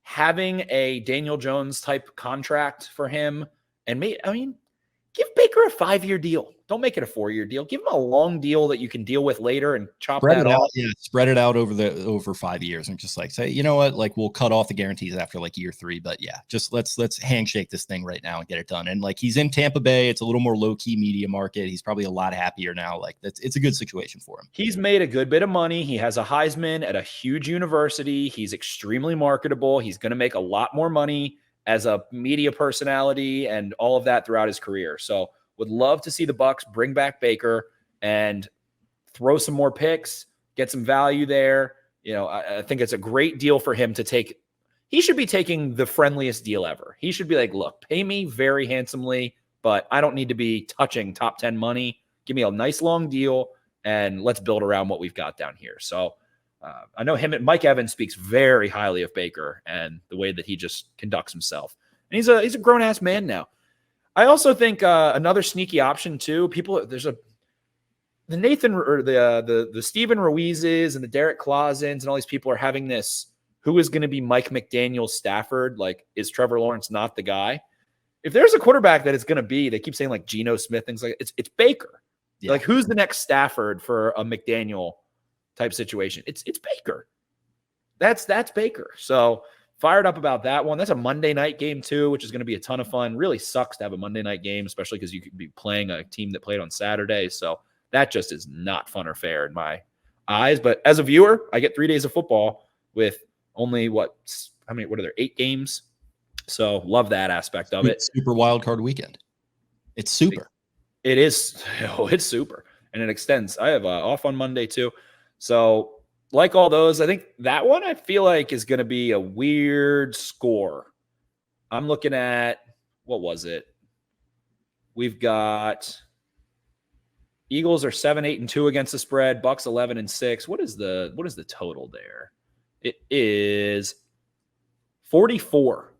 having a Daniel Jones type contract for him, and give Baker a 5-year deal. Don't make it a 4-year deal. Give him a long deal that you can deal with later and spread it out. Yeah, spread it out over 5 years, and just like say, you know what, like we'll cut off the guarantees after like year 3, but yeah, just let's handshake this thing right now and get it done. And like he's in Tampa Bay, it's a little more low key media market. He's probably a lot happier now. Like it's a good situation for him. He's made a good bit of money. He has a Heisman at a huge university. He's extremely marketable. He's going to make a lot more money as a media personality and all of that throughout his career. So would love to see the Bucs bring back Baker and throw some more picks, get some value there. I think it's a great deal for him to take. He should be taking the friendliest deal ever. He should be like, look, pay me very handsomely, but I don't need to be touching top 10 money. Give me a nice long deal, and let's build around what we've got down here. So I know him and Mike Evans speaks very highly of Baker and the way that he just conducts himself. And he's a grown ass man now. I also think another sneaky option too. The Nathan or the Steven Ruizes and the Derek Clausens and all these people are having this. Who is going to be Mike McDaniel's Stafford? Like, is Trevor Lawrence not the guy? If there's a quarterback that it's going to be, they keep saying like Geno Smith, things like it's Baker. Yeah. Like, who's the next Stafford for a McDaniel type situation? It's Baker. That's Baker. So fired up about that one. That's a Monday night game too, which is going to be a ton of fun. Really sucks to have a Monday night game, especially because you could be playing a team that played on Saturday. So that just is not fun or fair in my eyes. But as a viewer, I get 3 days of football with only what are there, 8 games? So love that aspect of it. It's super wild card weekend. It's super. It is. Oh, it's super. And it extends. I have off on Monday too. So like all those, I think that one I feel like is going to be a weird score. I'm looking at, what was it? We've got Eagles are 7-8-2 against the spread. Bucs 11-6. What is the total there? It is 44.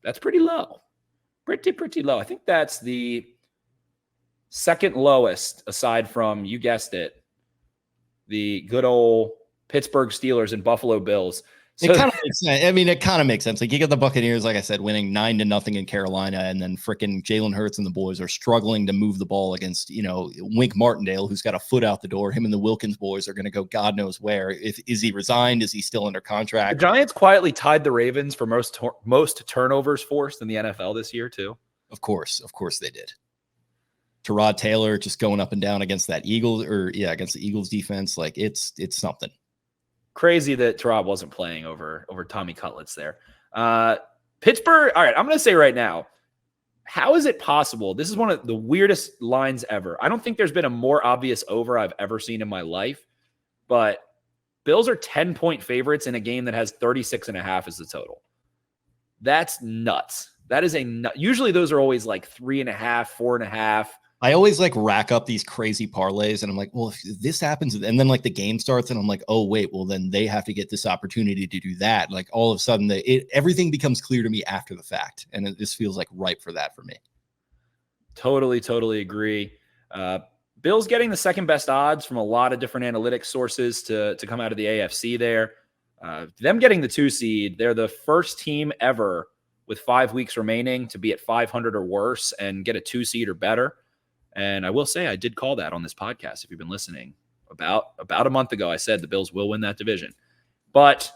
That's pretty low. Pretty low. I think that's the second lowest, aside from, you guessed it, the good old Pittsburgh Steelers and Buffalo Bills. So, it kind of makes sense. I mean, it kind of makes sense. Like, you get the Buccaneers, like I said, winning 9-0 in Carolina, and then freaking Jalen Hurts and the boys are struggling to move the ball against, Wink Martindale, who's got a foot out the door. Him and the Wilkins boys are going to go God knows where. Is he resigned? Is he still under contract? The Giants quietly tied the Ravens for most turnovers forced in the NFL this year too. Of course they did. Tyrod Taylor just going up and down against that against the Eagles defense. Like, it's something. Crazy that Tyrod wasn't playing over Tommy Cutlets there. Pittsburgh. All right, I'm going to say right now, how is it possible? This is one of the weirdest lines ever. I don't think there's been a more obvious over I've ever seen in my life, but Bills are 10-point favorites in a game that has 36.5 as the total. That's nuts. That is usually those are always like 3.5, 4.5. I always rack up these crazy parlays, and I'm like, well, if this happens, and then the game starts, and I'm like, oh wait, well then they have to get this opportunity to do that. Like, all of a sudden, everything becomes clear to me after the fact, and this feels like ripe for that for me. Totally agree. Bills getting the second best odds from a lot of different analytics sources to come out of the AFC there. Them getting the 2 seed, they're the first team ever with 5 weeks remaining to be at 500 or worse and get a 2 seed or better. And I will say I did call that on this podcast. If you've been listening, about a month ago, I said the Bills will win that division. But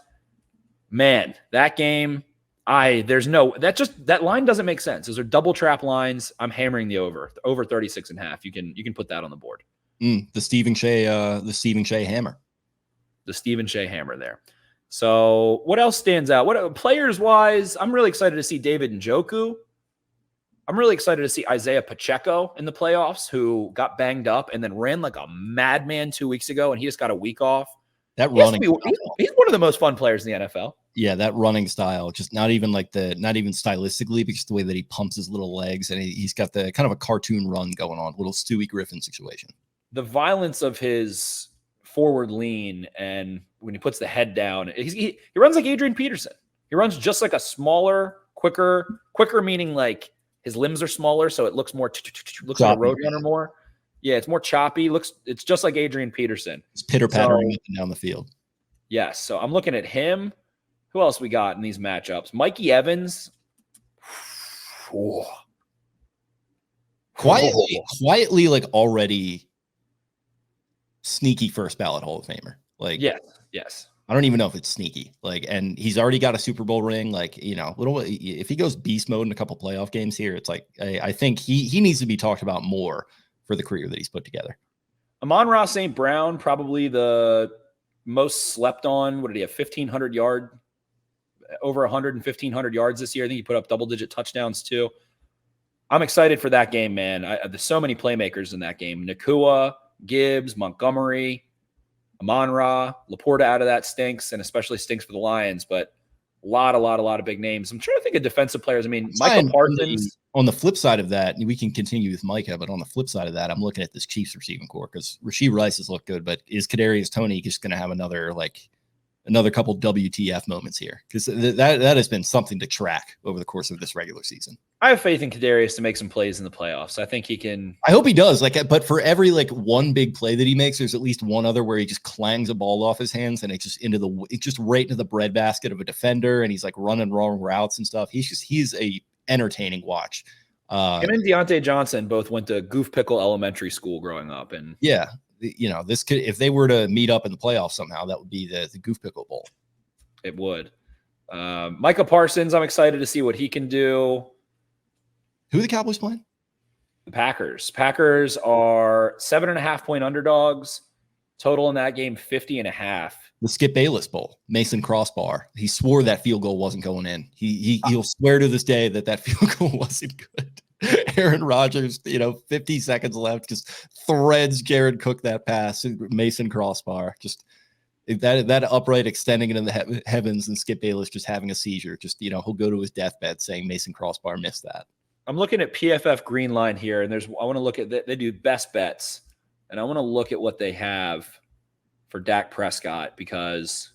man, that game, that line doesn't make sense. Those are double trap lines. I'm hammering the over 36.5. You can put that on the board. The Stephen Shea hammer. The Stephen Shea hammer there. So what else stands out? What players wise? I'm really excited to see David Njoku. I'm really excited to see Isaiah Pacheco in the playoffs, who got banged up and then ran like a madman 2 weeks ago, and he just got a week off. He's one of the most fun players in the NFL. Yeah, that running style, just not even stylistically, because the way that he pumps his little legs, and he's got the kind of a cartoon run going on, little Stewie Griffin situation. The violence of his forward lean, and when he puts the head down, he runs like Adrian Peterson. He runs just like a smaller, quicker meaning like his limbs are smaller, so it looks more looks like a roadrunner more. Yeah, it's more choppy. It's just like Adrian Peterson. It's pitter-pattering up and down the field. Yes, so I'm looking at him. Who else we got in these matchups? Mikey Evans. Quietly, like, already sneaky first ballot Hall of Famer. Like, yes. I don't even know if it's sneaky. Like, and he's already got a Super Bowl ring. Like, if he goes beast mode in a couple playoff games here, it's like, I think he needs to be talked about more for the career that he's put together. Amon-Ra St. Brown, probably the most slept on. What did he have? 1,500 yard, over 1,500 yards this year. I think he put up double-digit touchdowns too. I'm excited for that game, man. There's so many playmakers in that game. Nakua, Gibbs, Montgomery, Amon-Ra, Laporta out of that stinks, and especially stinks for the Lions, but a lot of big names. I'm trying to think of defensive players. I mean, Michael Parsons. On the flip side of that, we can continue with Micah, but on the flip side of that, I'm looking at this Chiefs receiving core, because Rashee Rice has looked good, but is Kadarius Toney just going to have another couple WTF moments here? Because that has been something to track over the course of this regular season. I have faith in Kadarius to make some plays in the playoffs. I think he can. I hope he does. But for every one big play that he makes, there's at least one other where he just clangs a ball off his hands and it's just right into the breadbasket of a defender, and he's like running wrong routes and stuff. He's a entertaining watch. Him and Deontay Johnson both went to Goof Pickle Elementary School growing up, and this could, if they were to meet up in the playoffs somehow, that would be the Goof Pickle Bowl. It would. Micah Parsons, I'm excited to see what he can do. Who are the Cowboys playing? The Packers. Packers are 7.5 point underdogs. Total in that game, 50.5. The Skip Bayless Bowl, Mason Crossbar. He swore that field goal wasn't going in. He'll swear to this day that field goal wasn't good. Aaron Rodgers, 50 seconds left, just threads Jared Cook that pass. Mason Crossbar, just that upright extending into the heavens, and Skip Bayless just having a seizure. Just he'll go to his deathbed saying Mason Crossbar missed that. I'm looking at PFF Green Line here, and I want to look at they do best bets, and I want to look at what they have for Dak Prescott because,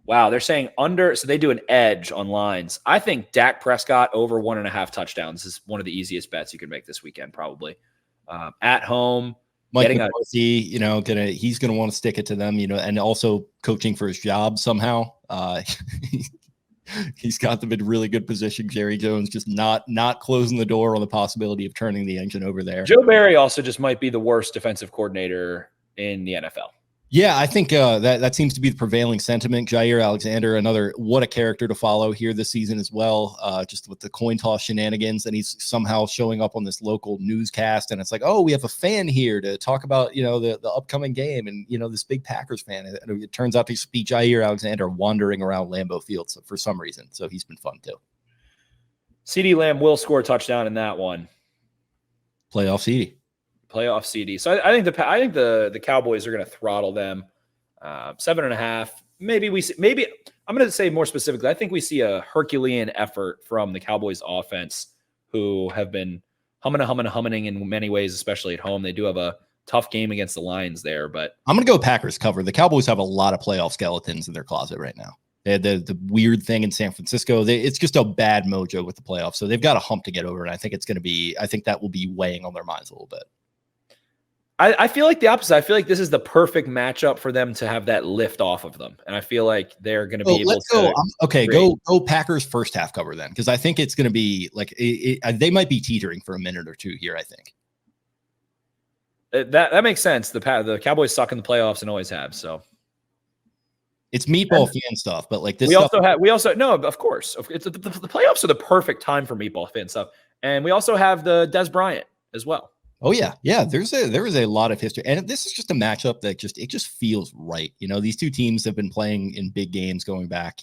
wow, they're saying under. So they do an edge on lines. I think Dak Prescott over 1.5 touchdowns is one of the easiest bets you can make this weekend, probably. At home, Mike McCarthy, he's gonna want to stick it to them, and also coaching for his job somehow. He's got them in really good position. Jerry Jones just not closing the door on the possibility of turning the engine over there. Joe Barry also just might be the worst defensive coordinator in the NFL. Yeah, I think that seems to be the prevailing sentiment. Jair Alexander, what a character to follow here this season as well, just with the coin toss shenanigans. And he's somehow showing up on this local newscast. And it's like, oh, we have a fan here to talk about, the upcoming game. And, this big Packers fan. And it turns out to be Jair Alexander wandering around Lambeau Field for some reason. So he's been fun too. CeeDee Lamb will score a touchdown in that one. Playoff CD. So I think the Cowboys are going to throttle them 7.5. Maybe I'm going to say more specifically. I think we see a Herculean effort from the Cowboys offense, who have been humming in many ways, especially at home. They do have a tough game against the Lions there, but I'm going to go Packers cover. The Cowboys have a lot of playoff skeletons in their closet right now. They had the weird thing in San Francisco. It's just a bad mojo with the playoffs. So they've got a hump to get over. And I think that will be weighing on their minds a little bit. I feel like the opposite. I feel like this is the perfect matchup for them to have that lift off of them. And I feel like they're going to be able to. Go Packers first half cover then. Because I think it's going to be like they might be teetering for a minute or two here, I think. That makes sense. The Cowboys suck in the playoffs and always have. So it's meatball fan stuff, but like this. No, of course. The playoffs are the perfect time for meatball fan stuff. And we also have the Des Bryant as well. Oh yeah. There is a lot of history, and this is just a matchup that just feels right. These two teams have been playing in big games going back,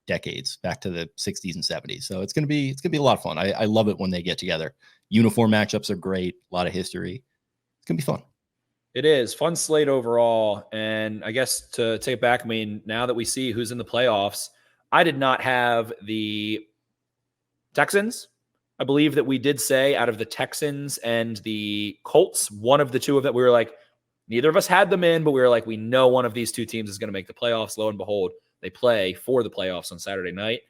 decades, back to the 60s and 70s. So it's gonna be a lot of fun. I love it when they get together. Uniform matchups are great. A lot of history. It's gonna be fun. It is fun slate overall, and I guess to take it back, now that we see who's in the playoffs, I did not have the Texans. I believe that we did say out of the Texans and the Colts, one of the two of them, we were like, neither of us had them in, but we were like, we know one of these two teams is going to make the playoffs. Lo and behold, they play for the playoffs on Saturday night.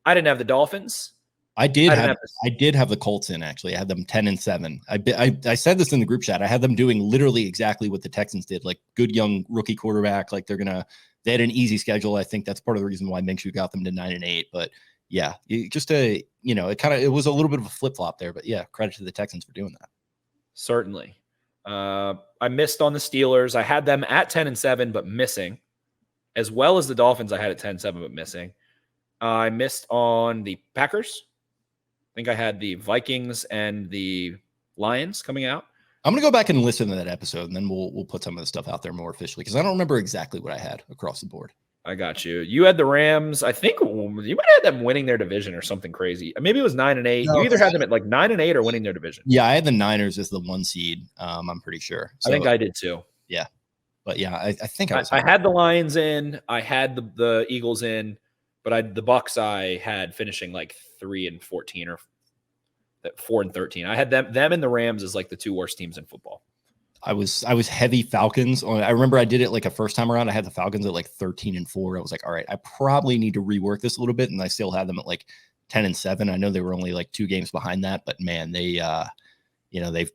I didn't have the Dolphins. I did have the Colts in, actually. I had them 10-7. I said this in the group chat. I had them doing literally exactly what the Texans did, like good young rookie quarterback. Like they had an easy schedule. I think that's part of the reason why Minshew got them to 9-8, but yeah, it was a little bit of a flip-flop there, but yeah, credit to the Texans for doing that. Certainly. I missed on the Steelers. I had them at 10-7, but missing, as well as the Dolphins. I had at 10-7, but missing. I missed on the Packers. I think I had the Vikings and the Lions coming out. I'm going to go back and listen to that episode, and then we'll put some of the stuff out there more officially, because I don't remember exactly what I had across the board. I got you. You had the Rams. I think you might have had them winning their division or something crazy. Maybe it was 9-8. No, you either had them at like 9-8 or winning their division. Yeah, I had the Niners as the 1 seed. I'm pretty sure. So, I think I did too. Yeah, but yeah, I think I had the Lions in. I had the Eagles in, but the Bucs I had finishing like 3-14 or 4-13. I had them and the Rams as like the two worst teams in football. I was heavy Falcons. I remember I did it like a first time around. I had the Falcons at like 13-4. I was like, all right, I probably need to rework this a little bit. And I still had them at like 10-7. I know they were only like 2 games behind that, but man, they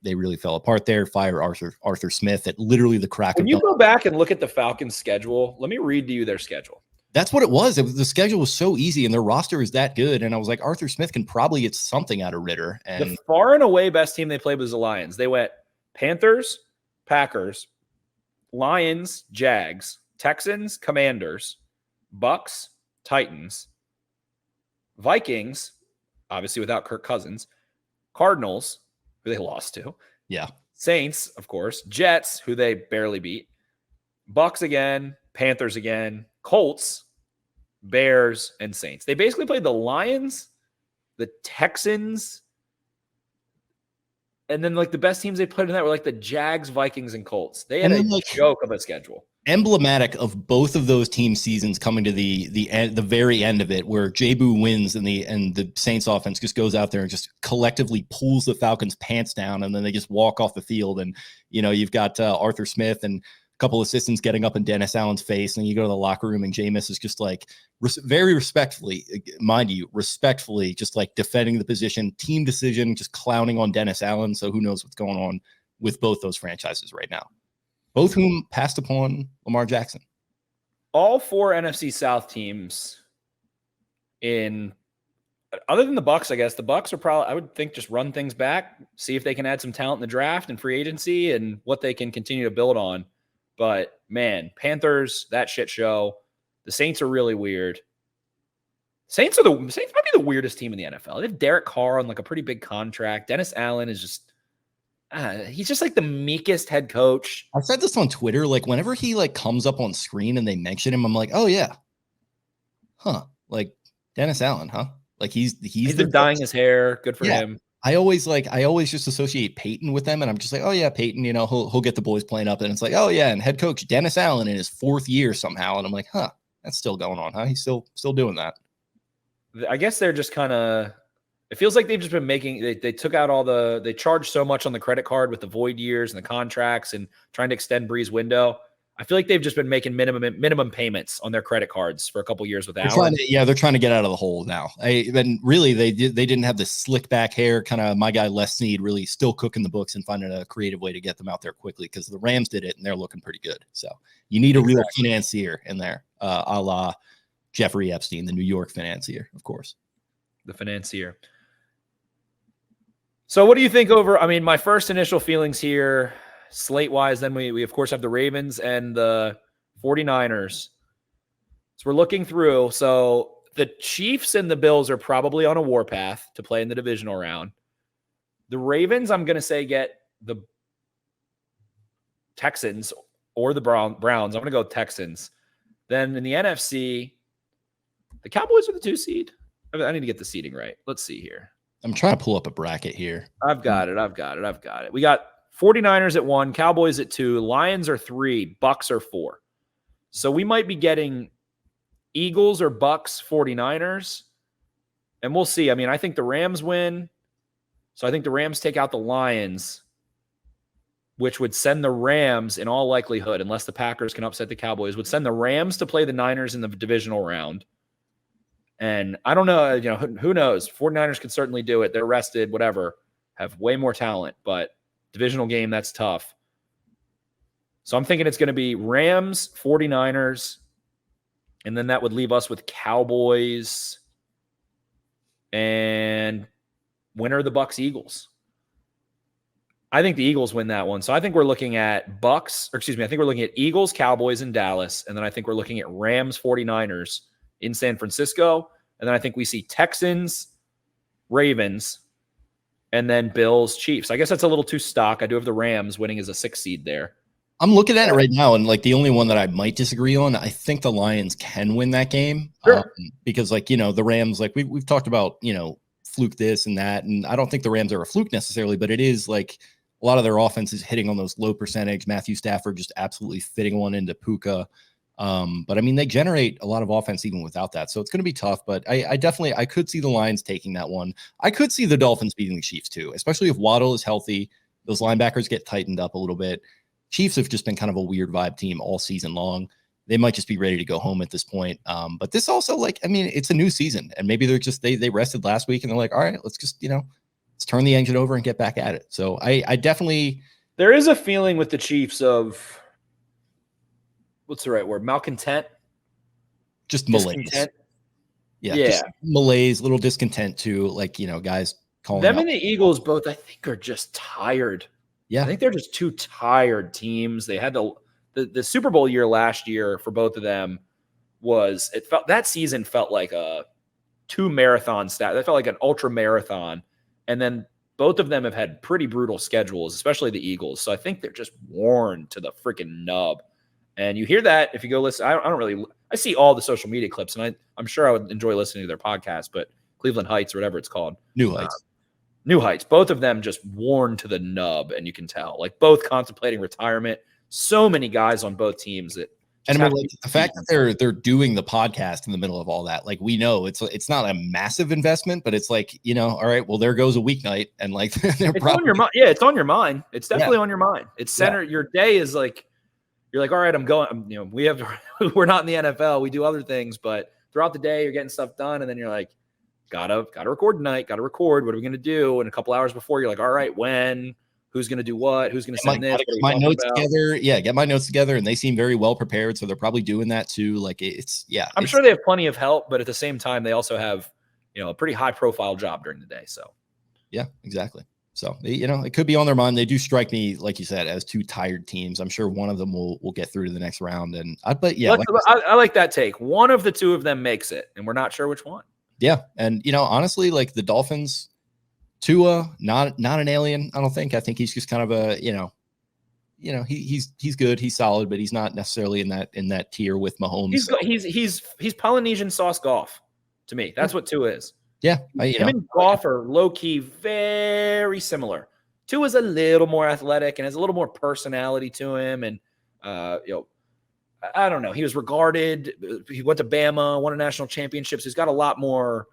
really fell apart there. Fire Arthur Smith at literally the crack. When you go back and look at the Falcons schedule, let me read to you their schedule. That's what it was. The schedule was so easy and their roster is that good. And I was like, Arthur Smith can probably get something out of Ritter. And the far and away best team they played was the Lions. They went Panthers, Packers, Lions, Jags, Texans, Commanders, Bucs, Titans, Vikings, obviously without Kirk Cousins, Cardinals, who they lost to. Yeah. Saints, of course, Jets, who they barely beat, Bucs again, Panthers again, Colts, Bears, and Saints. They basically played the Lions, the Texans, and then like the best teams they played in that were like the Jags, Vikings, and Colts. They had a joke of a schedule. Emblematic of both of those team seasons coming to the end, the very end of it, where J-Boo wins and the Saints offense just goes out there and just collectively pulls the Falcons' pants down, and then they just walk off the field. And you've got Arthur Smith and a couple assistants getting up in Dennis Allen's face, and you go to the locker room and Jameis is just like very respectfully, mind you, respectfully, just like defending the position, team decision, just clowning on Dennis Allen. So who knows what's going on with both those franchises right now? Both whom passed upon Lamar Jackson. All 4 NFC South teams other than the Bucs, I guess, the Bucs are probably, I would think, just run things back, see if they can add some talent in the draft and free agency and what they can continue to build on. But, man, Panthers, that shit show. The Saints are really weird. Saints might be the weirdest team in the NFL. They have Derek Carr on like a pretty big contract. Dennis Allen is just, he's just like the meekest head coach. I said this on Twitter. Like whenever he like comes up on screen and they mention him, I'm like, oh yeah, huh? Like Dennis Allen, huh? Like he's been dyeing his hair. Good for him. I always just associate Peyton with them, and I'm just like, oh yeah, Peyton. He'll get the boys playing up, and it's like, oh yeah, and head coach Dennis Allen in his 4th year somehow, and I'm like, huh, that's still going on, huh? He's still doing that. I guess they're just kind of. It feels like they've just been making. They took out they charged so much on the credit card with the void years and the contracts and trying to extend Bree's window. I feel like they've just been making minimum payments on their credit cards for a couple years with Allen. They're trying to get out of the hole now. Then really they didn't have the slick back hair, kind of my guy Les Snead really still cooking the books and finding a creative way to get them out there quickly because the Rams did it and they're looking pretty good. So you need a real financier in there, a la Jeffrey Epstein, the New York financier, of course. The financier. So what do you think my first initial feelings here, slate-wise, then we of course have the Ravens and the 49ers. So we're looking through. So the Chiefs and the Bills are probably on a warpath to play in the divisional round. The Ravens, I'm going to say, get the Texans or the Browns. I'm going to go Texans. Then in the NFC, the Cowboys are the 2 seed. I need to get the seeding right. Let's see here. I'm trying to pull up a bracket here. I've got it. We got 49ers at 1, Cowboys at 2, Lions are 3, Bucs are 4. So we might be getting Eagles or Bucs, 49ers, and we'll see. I think the Rams win. So I think the Rams take out the Lions, which would send the Rams, in all likelihood, unless the Packers can upset the Cowboys, would send the Rams to play the Niners in the divisional round. And I don't know, who knows? 49ers could certainly do it. They're rested, whatever, have way more talent, but divisional game, that's tough. So I'm thinking it's going to be Rams, 49ers, and then that would leave us with Cowboys and winner of the Bucs Eagles. I think the Eagles win that one. So I think we're looking at I think we're looking at Eagles, Cowboys in Dallas, and then I think we're looking at Rams, 49ers in San Francisco. And then I think we see Texans, Ravens, and then Bills, Chiefs. I guess that's a little too stock. I do have the Rams winning as a 6 seed there. I'm looking at it right now, and like the only one that I might disagree on, I think the Lions can win that game. Sure. Because the Rams, like we've talked about, fluke this and that. And I don't think the Rams are a fluke necessarily, but it is like a lot of their offense is hitting on those low percentage. Matthew Stafford just absolutely fitting one into Puka. But they generate a lot of offense even without that. So it's going to be tough, but I could see the Lions taking that one. I could see the Dolphins beating the Chiefs too, especially if Waddle is healthy. Those linebackers get tightened up a little bit. Chiefs have just been kind of a weird vibe team all season long. They might just be ready to go home at this point. But this also it's a new season and maybe they're just, they rested last week and they're like, all right, let's just, let's turn the engine over and get back at it. So I definitely, there is a feeling with the Chiefs of, what's the right word? Malcontent? Just malaise. Yeah. Just malaise, little discontent too. Guys calling them and the Eagles both, I think, are just tired. Yeah. I think they're just 2 tired teams. They had the Super Bowl year last year for both of them that season felt like a 2 marathon stat. That felt like an ultra marathon. And then both of them have had pretty brutal schedules, especially the Eagles. So I think they're just worn to the freaking nub. And you hear that if you go listen. I don't really – I see all the social media clips, and I'm sure I would enjoy listening to their podcast, but Cleveland Heights or whatever it's called. New Heights. New Heights. Both of them just worn to the nub, and you can tell. Like, both contemplating retirement. So many guys on both teams that – and I mean, like, the fact that they're doing the podcast in the middle of all that, like, we know it's not a massive investment, but it's like, you know, all right, well, there goes a weeknight, and like they're it's on your mind. Yeah, it's on your mind. It's definitely on your mind. It's center. Yeah. Your day is like, you're like, all right, I'm going. You know, we're not in the NFL. We do other things, but throughout the day, you're getting stuff done, and then you're like, gotta record tonight. Gotta record. What are we gonna do? And a couple hours before, you're like, all right, when? Who's going to do what? Who's going to send this? Get my notes together. Yeah, get my notes together, and they seem very well prepared, so they're probably doing that too. Like, I'm sure they have plenty of help, but at the same time, they also have, you know, a pretty high-profile job during the day. So, yeah, exactly. So, you know, it could be on their mind. They do strike me, like you said, as two tired teams. I'm sure one of them will get through to the next round, and I like that take. One of the two of them makes it, and we're not sure which one. Yeah, and you know, honestly, like the Dolphins. Tua, not an alien, I don't think. I think he's just kind of a, he's good, he's solid, but he's not necessarily in that tier with Mahomes. He's Polynesian sauce golf to me. That's what Tua is. Yeah, him and Goff are low key very similar. Tua's a little more athletic and has a little more personality to him, and I don't know. He was regarded. He went to Bama, won a national championship. So he's got a lot more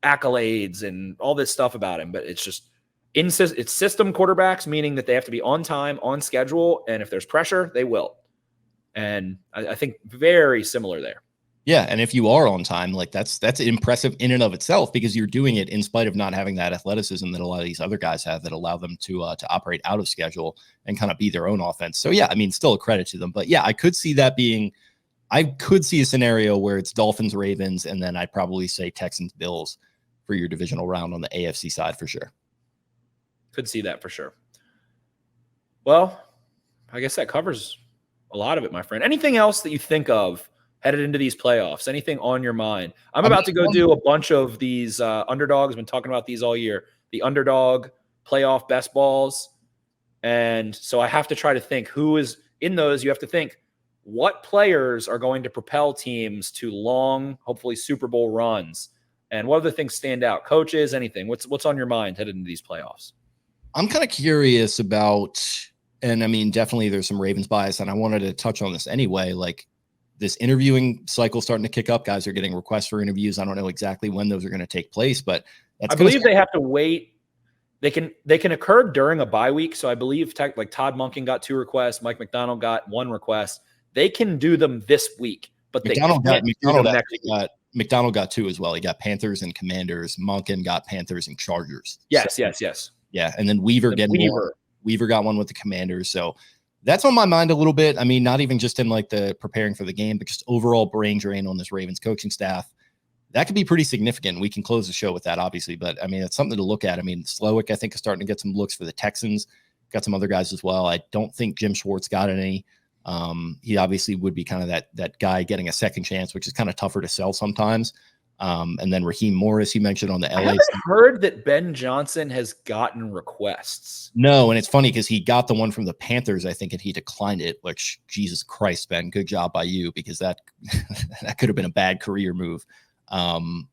accolades and all this stuff about him, but it's just it's system quarterbacks, meaning that they have to be on time, on schedule, and if there's pressure, they will. And I think very similar there. Yeah, and if you are on time, like that's impressive in and of itself, because you're doing it in spite of not having that athleticism that a lot of these other guys have that allow them to operate out of schedule and kind of be their own offense. So yeah, I mean, still a credit to them, but yeah, I could see a scenario where it's Dolphins, Ravens, and then I'd probably say Texans, Bills for your divisional round on the AFC side for sure. Could see that for sure. Well, I guess that covers a lot of it, my friend. Anything else that you think of headed into these playoffs? Anything on your mind? I'm about to go do a bunch of these underdogs. I've been talking about these all year. The underdog playoff best balls. And so I have to try to think who is in those. You have to think what players are going to propel teams to long, hopefully Super Bowl runs. And what other things stand out? Coaches, anything. What's on your mind headed into these playoffs? I'm kind of curious about, and I mean, definitely there's some Ravens bias, and I wanted to touch on this anyway. Like this interviewing cycle starting to kick up. Guys are getting requests for interviews. I don't know exactly when those are going to take place, but I believe they have to wait. They can occur during a bye week. So I believe like Todd Monken got 2 requests. Mike McDonald got 1 request. They can do them this week, but McDonald got 2 as well. He got Panthers and Commanders. Monken got Panthers and Chargers. Yes. Yeah, and then Weaver got one with the Commanders. So that's on my mind a little bit. I mean, not even just in like the preparing for the game, but just overall brain drain on this Ravens coaching staff. That could be pretty significant. We can close the show with that, obviously, but I mean, it's something to look at. I mean, Louque, I think, is starting to get some looks for the Texans. Got some other guys as well. I don't think Jim Schwartz got any. He obviously would be kind of that guy getting a second chance, which is kind of tougher to sell sometimes. And then Raheem Morris, he mentioned on the LA. I haven't heard that Ben Johnson has gotten requests. No, and it's funny because he got the one from the Panthers, I think, and he declined it, which, Jesus Christ, Ben, good job by you, because that could have been a bad career move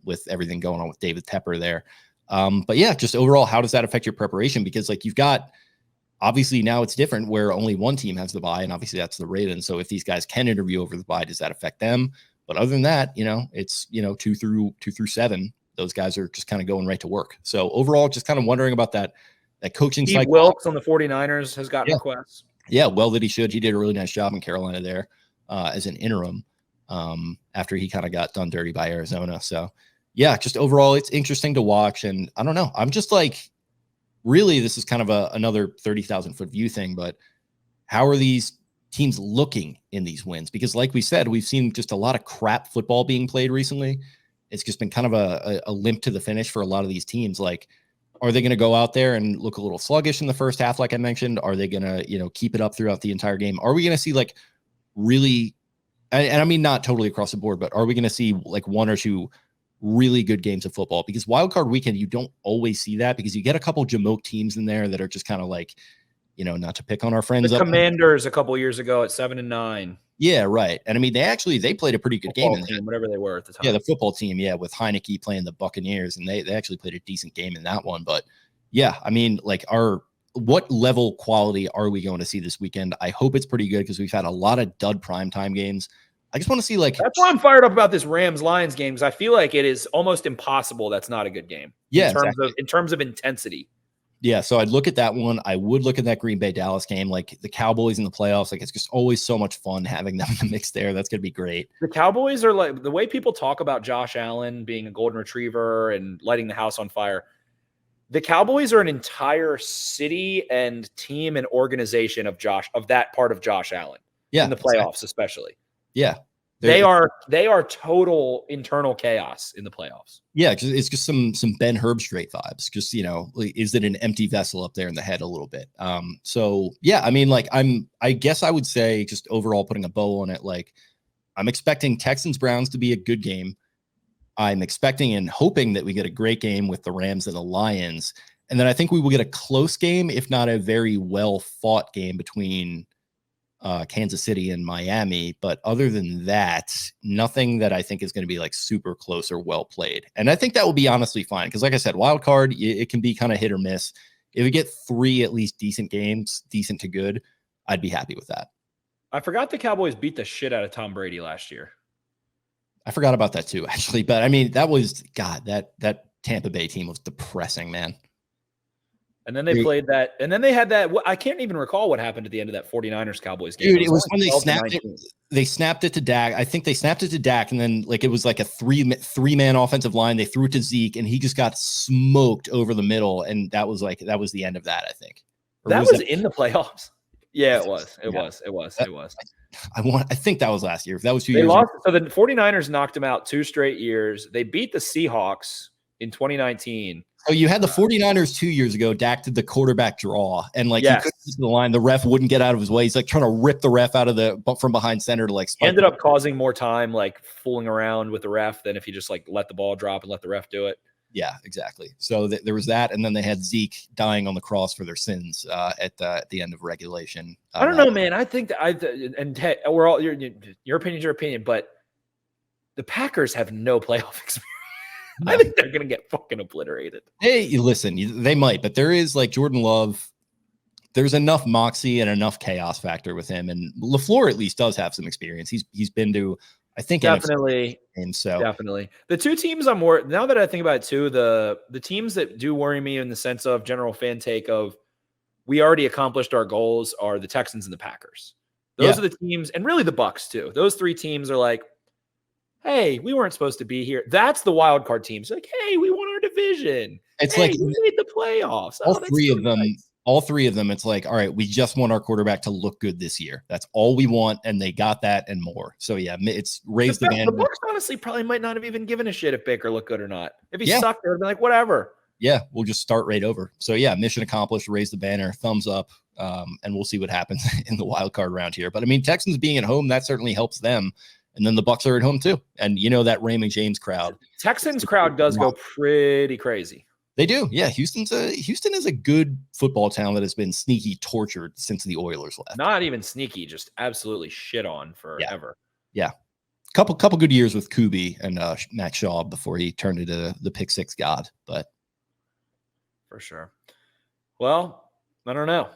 with everything going on with David Tepper there. But yeah, just overall, how does that affect your preparation? Because like you've got, obviously now it's different where only one team has the bye, and obviously that's the Ravens. So if these guys can interview over the bye, does that affect them? But other than that, it's 2 through 7. Those guys are just kind of going right to work. So overall, just kind of wondering about that coaching cycle. Wilkes on the 49ers has gotten requests. Yeah, well that he should. He did a really nice job in Carolina there as an interim after he kind of got done dirty by Arizona. So yeah, just overall, it's interesting to watch. And I don't know. I'm just like, really, this is kind of another 30,000-foot view thing, but how are these teams looking in these wins? Because like we said, we've seen just a lot of crap football being played recently. It's just been kind of a limp to the finish for a lot of these teams. Like, are they going to go out there and look a little sluggish in the first half, like I mentioned? Are they going to, keep it up throughout the entire game? Are we going to see like really, and I mean, not totally across the board, but are we going to see like 1 or 2 really good games of football? Because wildcard weekend, you don't always see that, because you get a couple jamoke teams in there that are just kind of like, not to pick on our friends. The Commanders a couple years ago at 7-9. Yeah, right. And I mean, they played a pretty good game in that. Whatever they were at the time. Yeah, the football team, with Heineke playing the Buccaneers, and they actually played a decent game in that one. But yeah, I mean, like what level quality are we going to see this weekend? I hope it's pretty good because we've had a lot of dud primetime games. I just want to see that's why I'm fired up about this Rams-Lions game, because I feel like it is almost impossible that's not a good game. Yeah, in terms of intensity. Yeah, so I'd look at that one. I would look at that Green Bay Dallas game, like the Cowboys in the playoffs. Like, it's just always so much fun having them in the mix there. That's going to be great. The Cowboys are like, the way people talk about Josh Allen being a golden retriever and lighting the house on fire. The Cowboys are an entire city and team and organization of that part of Josh Allen. Yeah, in the playoffs, especially. Yeah. They are total internal chaos in the playoffs. Yeah, it's just some Ben Herbstreit vibes. Just, is it an empty vessel up there in the head a little bit? So yeah, I mean, like I guess I would say, just overall putting a bow on it, like I'm expecting Texans Browns to be a good game. I'm expecting and hoping that we get a great game with the Rams and the Lions. And then I think we will get a close game, if not a very well fought game between Kansas City and Miami. But other than that, nothing that I think is going to be like super close or well played. And I think that will be honestly fine. Because like I said, wild card, it can be kind of hit or miss. If we get 3 at least decent games, decent to good, I'd be happy with that. I forgot the Cowboys beat the shit out of Tom Brady last year. I forgot about that too, actually. But I mean, that Tampa Bay team was depressing, man. And then they played that, and then they had that. I can't even recall what happened at the end of that 49ers Cowboys game. Dude, it was when they snapped it. They snapped it to Dak. I think they snapped it to Dak, and then like it was like a three-man offensive line. They threw it to Zeke, and he just got smoked over the middle, and that was the end of that. I think that was in the playoffs. Yeah, it was. It was. I think that was last year. If that was 2 years years ago. So the 49ers knocked them out 2 straight years. They beat the Seahawks in 2019. So you had the 49ers 2 years ago. Dak did the quarterback draw, and like he couldn't get to the line. The ref wouldn't get out of his way. He's like trying to rip the ref out of from behind center to like. He ended up causing more time like fooling around with the ref than if he just like let the ball drop and let the ref do it. Yeah, exactly. So there was that, and then they had Zeke dying on the cross for their sins at the end of regulation. I don't know, man. I think that we're all your opinion's your opinion, but the Packers have no playoff experience. No. I think they're going to get fucking obliterated. Hey, listen, they might, but there is like Jordan Love. There's enough moxie and enough chaos factor with him, and LaFleur at least does have some experience. He's been to, I think, definitely. And so definitely the two teams I'm more now that I think about it too, the teams that do worry me in the sense of general fan take of we already accomplished our goals are the Texans and the Packers. Those are the teams, and really the Bucs too. Those 3 teams are like, hey, we weren't supposed to be here. That's the wild card teams. Like, hey, we won our division. It's like we made the playoffs. All 3 of them. Nice. All 3 of them. It's like, all right, we just want our quarterback to look good this year. That's all we want, and they got that and more. So yeah, it's raised the band. The Bucs honestly probably might not have even given a shit if Baker looked good or not. If he sucked, they would have been like, whatever. Yeah, we'll just start right over. So yeah, mission accomplished. Raise the banner, thumbs up, and we'll see what happens in the wild card round here. But I mean, Texans being at home, that certainly helps them. And then the Bucs are at home too. And that Raymond James crowd. Texans crowd does go pretty crazy. They do. Yeah. Houston is a good football town that has been sneaky tortured since the Oilers left. Not even sneaky, just absolutely shit on forever. Yeah. Couple good years with Kubi and Matt Shaw before he turned into the pick 6 god. But for sure. Well, I don't know.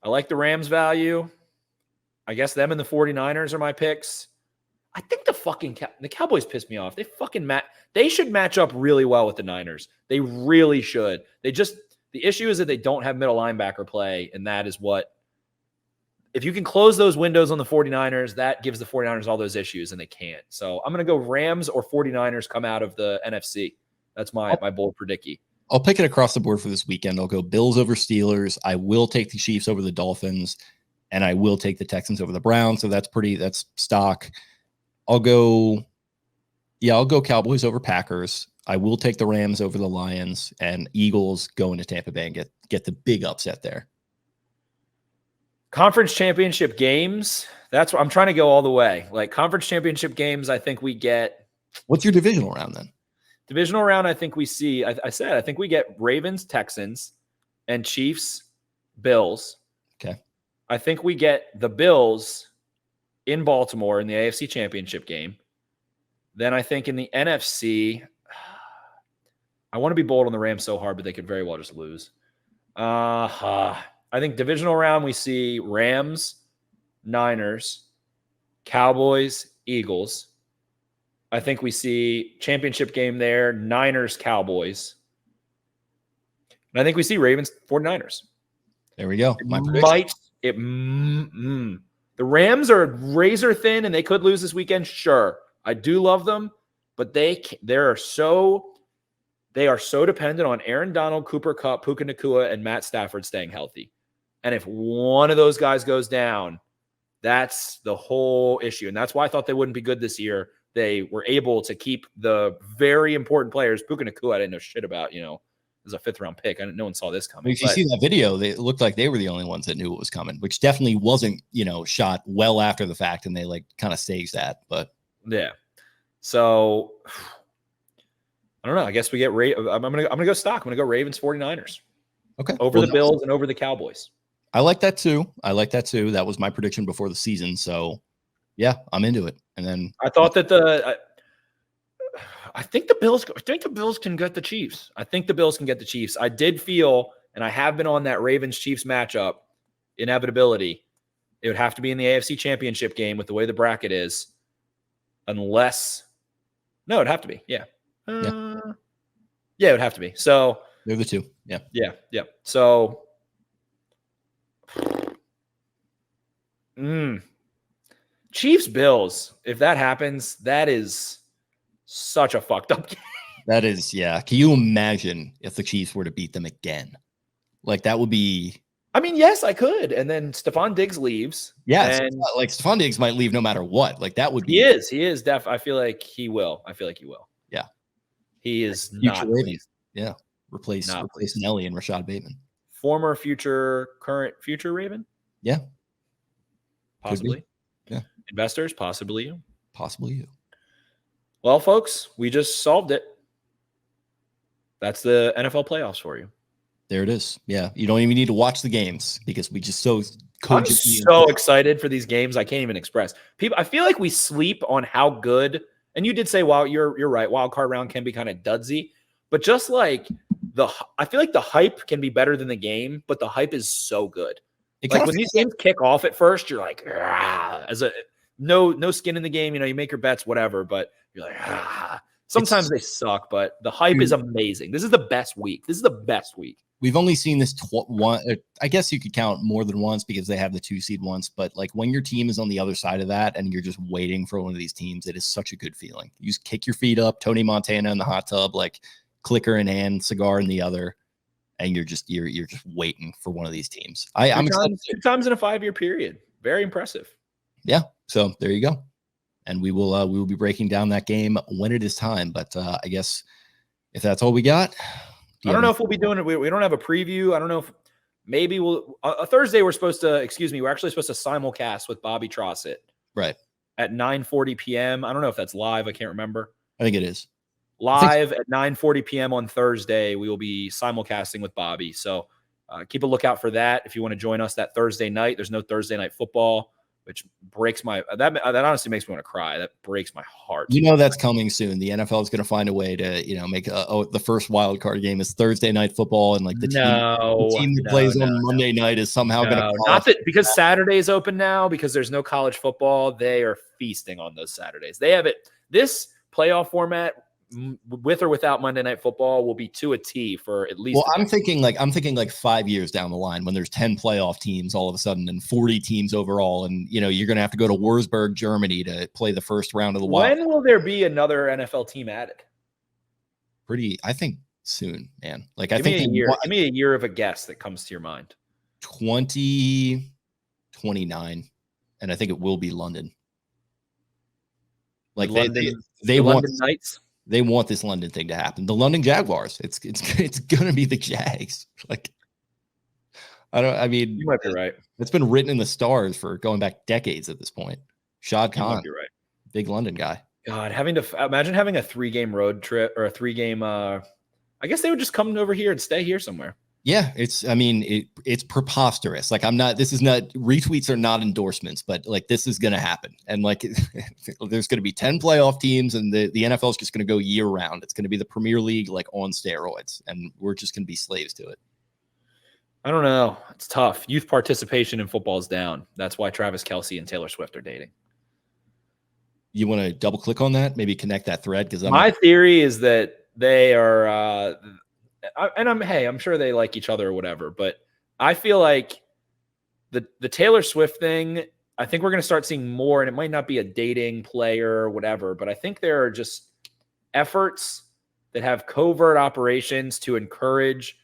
I like the Rams value. I guess them and the 49ers are my picks. I think the Cowboys piss me off. They should match up really well with the Niners. They really should. The issue is that they don't have middle linebacker play, and that is if you can close those windows on the 49ers, that gives the 49ers all those issues, and they can't. So I'm going to go Rams or 49ers come out of the NFC. That's my bold predicky. I'll pick it across the board for this weekend. I'll go Bills over Steelers. I will take the Chiefs over the Dolphins. And I will take the Texans over the Browns. So that's stock. I'll go Cowboys over Packers. I will take the Rams over the Lions, and Eagles go into Tampa Bay and get the big upset there. Conference championship games. That's what I'm trying to go all the way. Like conference championship games, I think we get. What's your divisional round then? Divisional round, I think we see. I think we get Ravens, Texans, and Chiefs, Bills. Okay. I think we get the Bills in Baltimore in the AFC Championship game. Then I think in the NFC, I want to be bold on the Rams so hard, but they could very well just lose. I think divisional round, we see Rams, Niners, Cowboys, Eagles. I think we see championship game there, Niners, Cowboys. And I think we see Ravens, 49ers. There we go. The Rams are razor thin and they could lose this weekend. Sure. I do love them, but they are so dependent on Aaron Donald, Cooper Kupp, Puka Nacua, and Matt Stafford staying healthy. And if one of those guys goes down, that's the whole issue. And that's why I thought they wouldn't be good this year. They were able to keep the very important players. Puka Nacua, I didn't know shit about, as a 5th-round pick. No one saw this coming. If you see that video, it looked like they were the only ones that knew it was coming, which definitely wasn't, shot well after the fact, and they kind of staged that. But yeah, so I don't know. I guess we get I'm gonna go stock. I'm gonna go Ravens 49ers. Okay, over the Bills and over the Cowboys. I like that too. That was my prediction before the season. So yeah, I'm into it. And then I thought that I think the Bills can get the Chiefs. I did feel, and I have been on that Ravens-Chiefs matchup, inevitability. It would have to be in the AFC Championship game with the way the bracket is. It'd have to be. Yeah. It would have to be. So they're the two. Yeah. Yeah. So Chiefs Bills, if that happens, that is such a fucked up game. That is, yeah. Can you imagine if the Chiefs were to beat them again? That would be. I mean, yes, I could. And then Stephon Diggs leaves. Yes. And Stephon Diggs might leave no matter what. That would be. He is. I feel like he will. Yeah. He is not. Yeah. Replace Nelly and Rashad Bateman. Former, current, future Raven? Yeah. Possibly. Yeah. Investors, possibly you. Possibly you. Well, folks, we just solved it. That's the NFL playoffs for you. There it is. Yeah. You don't even need to watch the games because we just I'm so excited for these games. I can't even express. People, I feel like we sleep on how good, and you did say, wow, you're right. Wild card round can be kind of dudsy, but just I feel like the hype can be better than the game, but the hype is so good. When these games kick off at first, you're like, no skin in the game. You make your bets, whatever, but you're like, Sometimes they suck, but the hype is amazing. This is the best week. We've only seen this one. I guess you could count more than once because they have the 2 seed once. But when your team is on the other side of that and you're just waiting for one of these teams, it is such a good feeling. You just kick your feet up, Tony Montana in the hot tub, clicker in hand, cigar in the other, and you're just waiting for one of these teams. I'm excited. 2 times in a 5-year period. Very impressive. Yeah. So there you go. And we will be breaking down that game when it is time. But I guess if that's all we got. I don't know if we'll be doing it. We don't have a preview. I don't know if maybe we'll a Thursday. We're actually supposed to simulcast with Bobby Trossett. Right. At 9:40 p.m. I don't know if that's live. I can't remember. I think it is. Live at 9:40 p.m. on Thursday. We will be simulcasting with Bobby. So keep a lookout for that. If you want to join us that Thursday night, there's no Thursday night football, which breaks that honestly makes me want to cry. That breaks my heart. That's coming soon. The NFL is going to find a way to, make the first wild card game is Thursday night football. And the team that plays on Monday night is somehow going to. Not that because Saturday is open now because there's no college football. They are feasting on those Saturdays. They have it. This playoff format with or without Monday Night Football will be to a T for at least. Well, I'm thinking 5 years down the line when there's 10 playoff teams all of a sudden and 40 teams overall, and you're going to have to go to Wurzburg, Germany to play the first round of the wild. When will there be another NFL team added? I think soon, man. Give me a year of a guess that comes to your mind. 2029, and I think it will be London. London Knights. They want this London thing to happen. The London Jaguars. It's going to be the Jags. You might be right. It's been written in the stars for going back decades at this point. Shad Khan, you're right. Big London guy. God, imagine having a 3-game road trip or a 3-game. I guess they would just come over here and stay here somewhere. Yeah, it's preposterous. Like this is not, retweets are not endorsements, but like this is going to happen. And like, there's going to be 10 playoff teams and the NFL is just going to go year round. It's going to be the Premier League, like on steroids. And we're just going to be slaves to it. I don't know. It's tough. Youth participation in football is down. That's why Travis Kelce and Taylor Swift are dating. You want to double click on that? Maybe connect that thread? Because my theory is that they are, I'm sure they like each other or whatever, but I feel like the Taylor Swift thing, I think we're going to start seeing more, and it might not be a dating player or whatever, but I think there are just efforts that have covert operations to encourage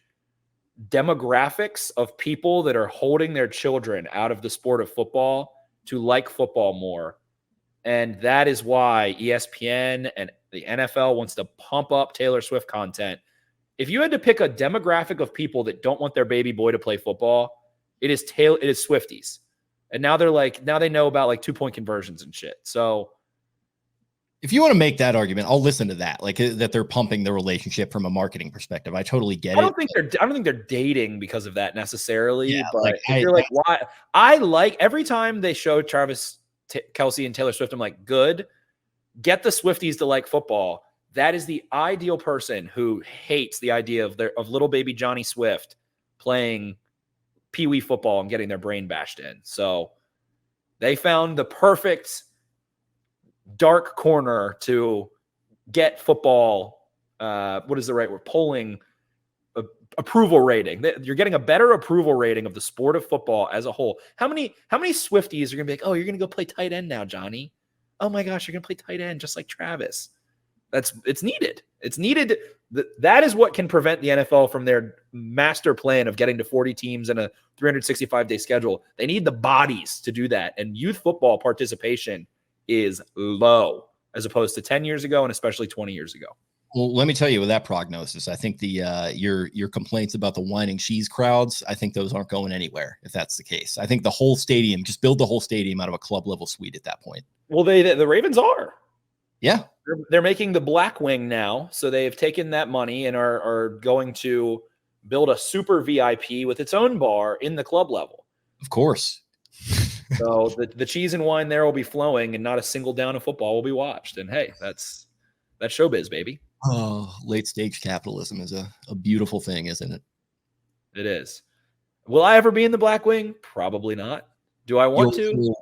demographics of people that are holding their children out of the sport of football to like football more. And that is why ESPN and the NFL wants to pump up Taylor Swift content. If you had to pick a demographic of people that don't want their baby boy to play football, it is Swifties. And now now they know about like 2-point conversions and shit. So if you want to make that argument, I'll listen to that. Like that they're pumping the relationship from a marketing perspective. I totally get it. I don't think they're dating because of that necessarily. Yeah, but you're like, why? I like every time they show Travis Kelce and Taylor Swift, I'm like, good. Get the Swifties to like football. That is the ideal person who hates the idea of little baby Johnny Swift playing peewee football and getting their brain bashed in. So they found the perfect dark corner to get football. What is the right word? Polling approval rating. You're getting a better approval rating of the sport of football as a whole. How many Swifties are going to be like, oh, you're going to go play tight end now, Johnny? Oh my gosh, you're going to play tight end just like Travis. It's needed. It's needed. That is what can prevent the NFL from their master plan of getting to 40 teams in a 365-day schedule. They need the bodies to do that. And youth football participation is low as opposed to 10 years ago and especially 20 years ago. Well, let me tell you with that prognosis, I think your complaints about the whining she's crowds, I think those aren't going anywhere if that's the case. I think the whole stadium, just build the whole stadium out of a club level suite at that point. Well, the Ravens are. Yeah. They're making the Black Wing now. So they've taken that money and are going to build a super VIP with its own bar in the club level. Of course. So the cheese and wine there will be flowing and not a single down of football will be watched. And hey, that's showbiz, baby. Oh, late stage capitalism is a beautiful thing, isn't it? It is. Will I ever be in the Black Wing? Probably not. Do I want to?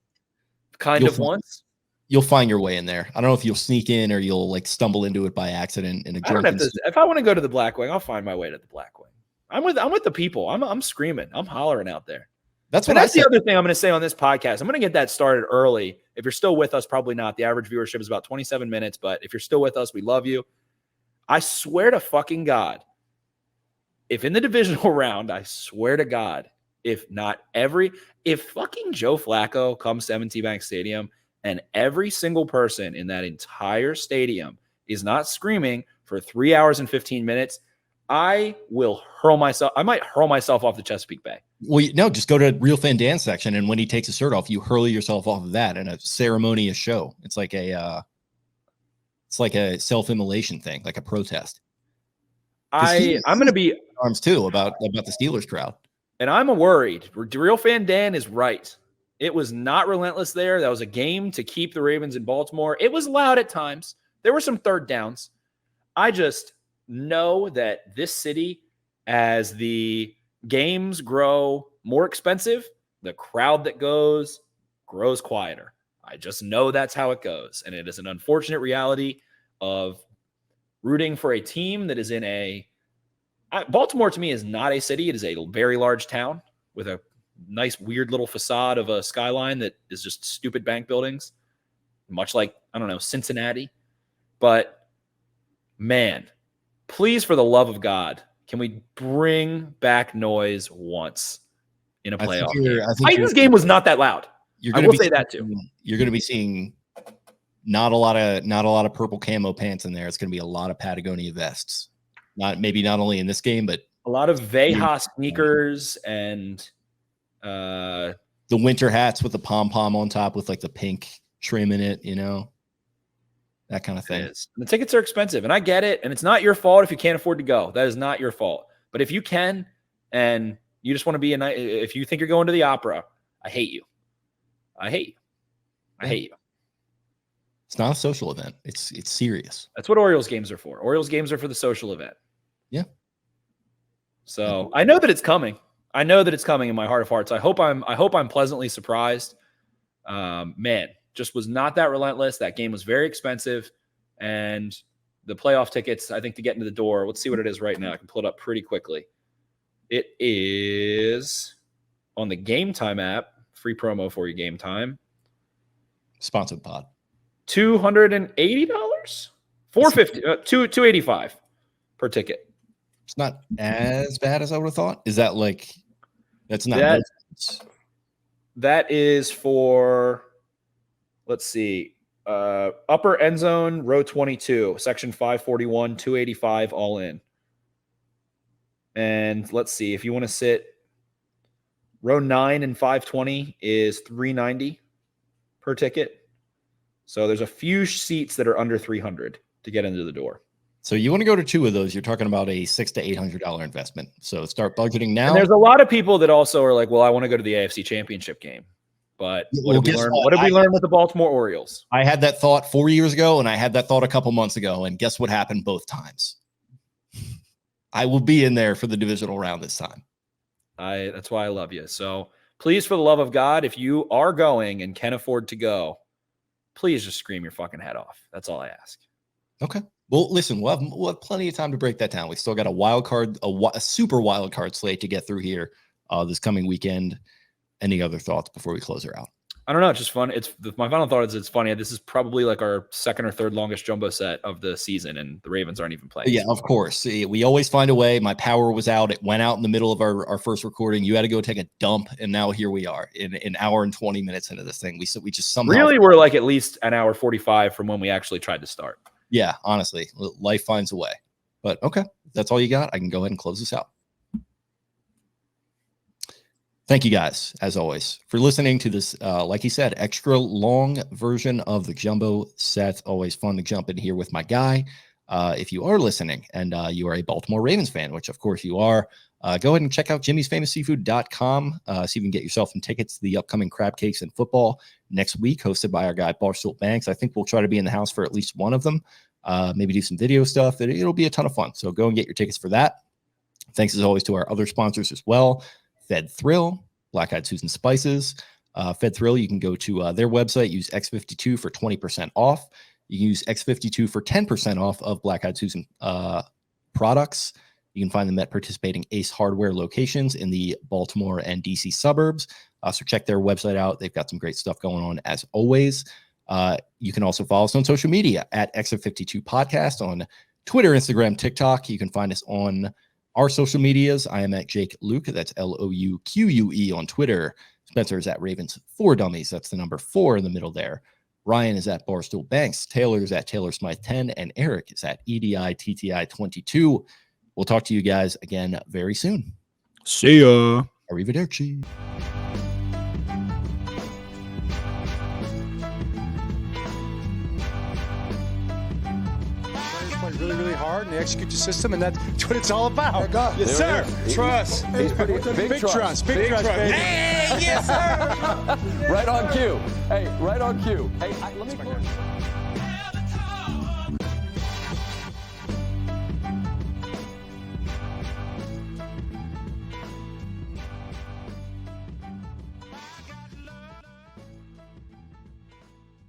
Kind of once. You'll find your way in there. I don't know if you'll sneak in or you'll like stumble into it by accident. In a if I want to go to the Black Wing, I'll find my way to the Black Wing. I'm with the people. I'm screaming. I'm hollering out there. That's the other thing I'm going to say on this podcast. I'm going to get that started early. If you're still with us, probably not. The average viewership is about 27 minutes, but if you're still with us, we love you. I swear to fucking God, if in the divisional round, I swear to God, if fucking Joe Flacco comes to M&T Bank Stadium and every single person in that entire stadium is not screaming for 3 hours and 15 minutes, I might hurl myself off the Chesapeake Bay. Well, no, just go to Real Fan Dan's section, and when he takes his shirt off, you hurl yourself off of that in a ceremonious show. It's like a self-immolation thing, like a protest. I'm going to be arms too about the Steelers crowd, and I'm worried. Real Fan Dan is right. It was not relentless there. That was a game to keep the Ravens in Baltimore. It was loud at times. There were some third downs. I just know that this city, as the games grow more expensive, the crowd that grows quieter. I just know that's how it goes. And it is an unfortunate reality of rooting for a team that is in Baltimore to me is not a city. It is a very large town with a nice, weird little facade of a skyline that is just stupid bank buildings, much like, I don't know, Cincinnati. But man, please, for the love of God, can we bring back noise once in a playoff game? Titans game was not that loud. I will say that too. You're going to be seeing not a lot of purple camo pants in there. It's going to be a lot of Patagonia vests. Not only in this game, but a lot of Veja sneakers and the winter hats with the pom-pom on top with like the pink trim in it, that kind of thing. The tickets are expensive, and I get it. And it's not your fault if you can't afford to go. That is not your fault. But if you can, and you just want to be a night. If you think you're going to the opera, I hate you. I hate you. I hate you. It's not a social event. It's serious. That's what Orioles games are for. Orioles games are for the social event. Yeah. So I know that it's coming. I know that it's coming in my heart of hearts. I hope I'm pleasantly surprised. Man, just was not that relentless. That game was very expensive, and the playoff tickets, I think, to get into the door. Let's see what it is right now. I can pull it up pretty quickly. It is on the Game Time app. Free promo for you, Game Time. Sponsored pod. $280, $450, $285 per ticket. It's not as bad as I would have thought. Is that like that's not that is for, let's see, upper end zone, row 22, section 541, $285 all in. And let's see, if you want to sit row 9 and 520 is $390 per ticket. So there's a few seats that are under $300 to get into the door. So you want to go to 2 of those, you're talking about a $600 to $800 investment. So start budgeting now. And there's a lot of people that also are like, well, I want to go to the AFC Championship game. But what did we learn with the Baltimore Orioles? I had that thought 4 years ago, and I had that thought a couple months ago, and guess what happened both times? I will be in there for the divisional round this time. That's why I love you. So please, for the love of God, if you are going and can afford to go, please just scream your fucking head off. That's all I ask. Okay. Well, listen, we'll have plenty of time to break that down. We still got a wild card, a super wild card slate to get through here this coming weekend. Any other thoughts before we close her out? I don't know. It's just fun. My final thought is it's funny. This is probably like our second or third longest jumbo set of the season, and the Ravens aren't even playing. Yeah, of course. We always find a way. My power was out. It went out in the middle of our first recording. You had to go take a dump, and now here we are in an hour and 20 minutes into this thing. We just somehow really were like at least an hour 45 from when we actually tried to start. Yeah, honestly, life finds a way. But okay, that's all you got. I can go ahead and close this out. Thank you guys, as always, for listening to this, like he said, extra long version of the jumbo set. Always fun to jump in here with my guy. If you are listening and you are a Baltimore Ravens fan, which of course you are, go ahead and check out jimmysfamousseafood.com. So you can get yourself some tickets to the upcoming Crab Cakes and Football next week, hosted by our guy, Barstool Banks. I think we'll try to be in the house for at least one of them, maybe do some video stuff. It'll be a ton of fun. So go and get your tickets for that. Thanks, as always, to our other sponsors as well. Fed Thrill, Black Eyed Susan Spices. Fed Thrill, you can go to their website, use X52 for 20% off. You can use X52 for 10% off of Black Eyed Susan products. You can find them at participating Ace Hardware locations in the Baltimore and DC suburbs. So check their website out. They've got some great stuff going on as always. You can also follow us on social media at X52 Podcast on Twitter, Instagram, TikTok. You can find us on our social medias. I am at Jake Louque. That's Louque on Twitter. Spencer is at Ravens4Dummies. That's the number 4 in the middle there. Ryan is at Barstool Banks. Taylor is at Taylor Smythe 10. And Eric is at EDI TTI 22. We'll talk to you guys again very soon. See ya. Arrivederci. Really, really hard, and they execute the system, and that's what it's all about. Yes, sir. Trust. He's pretty big trust. Big trust, baby. Hey, yes, sir. Right on cue. Hey, right on cue. Hey, let me.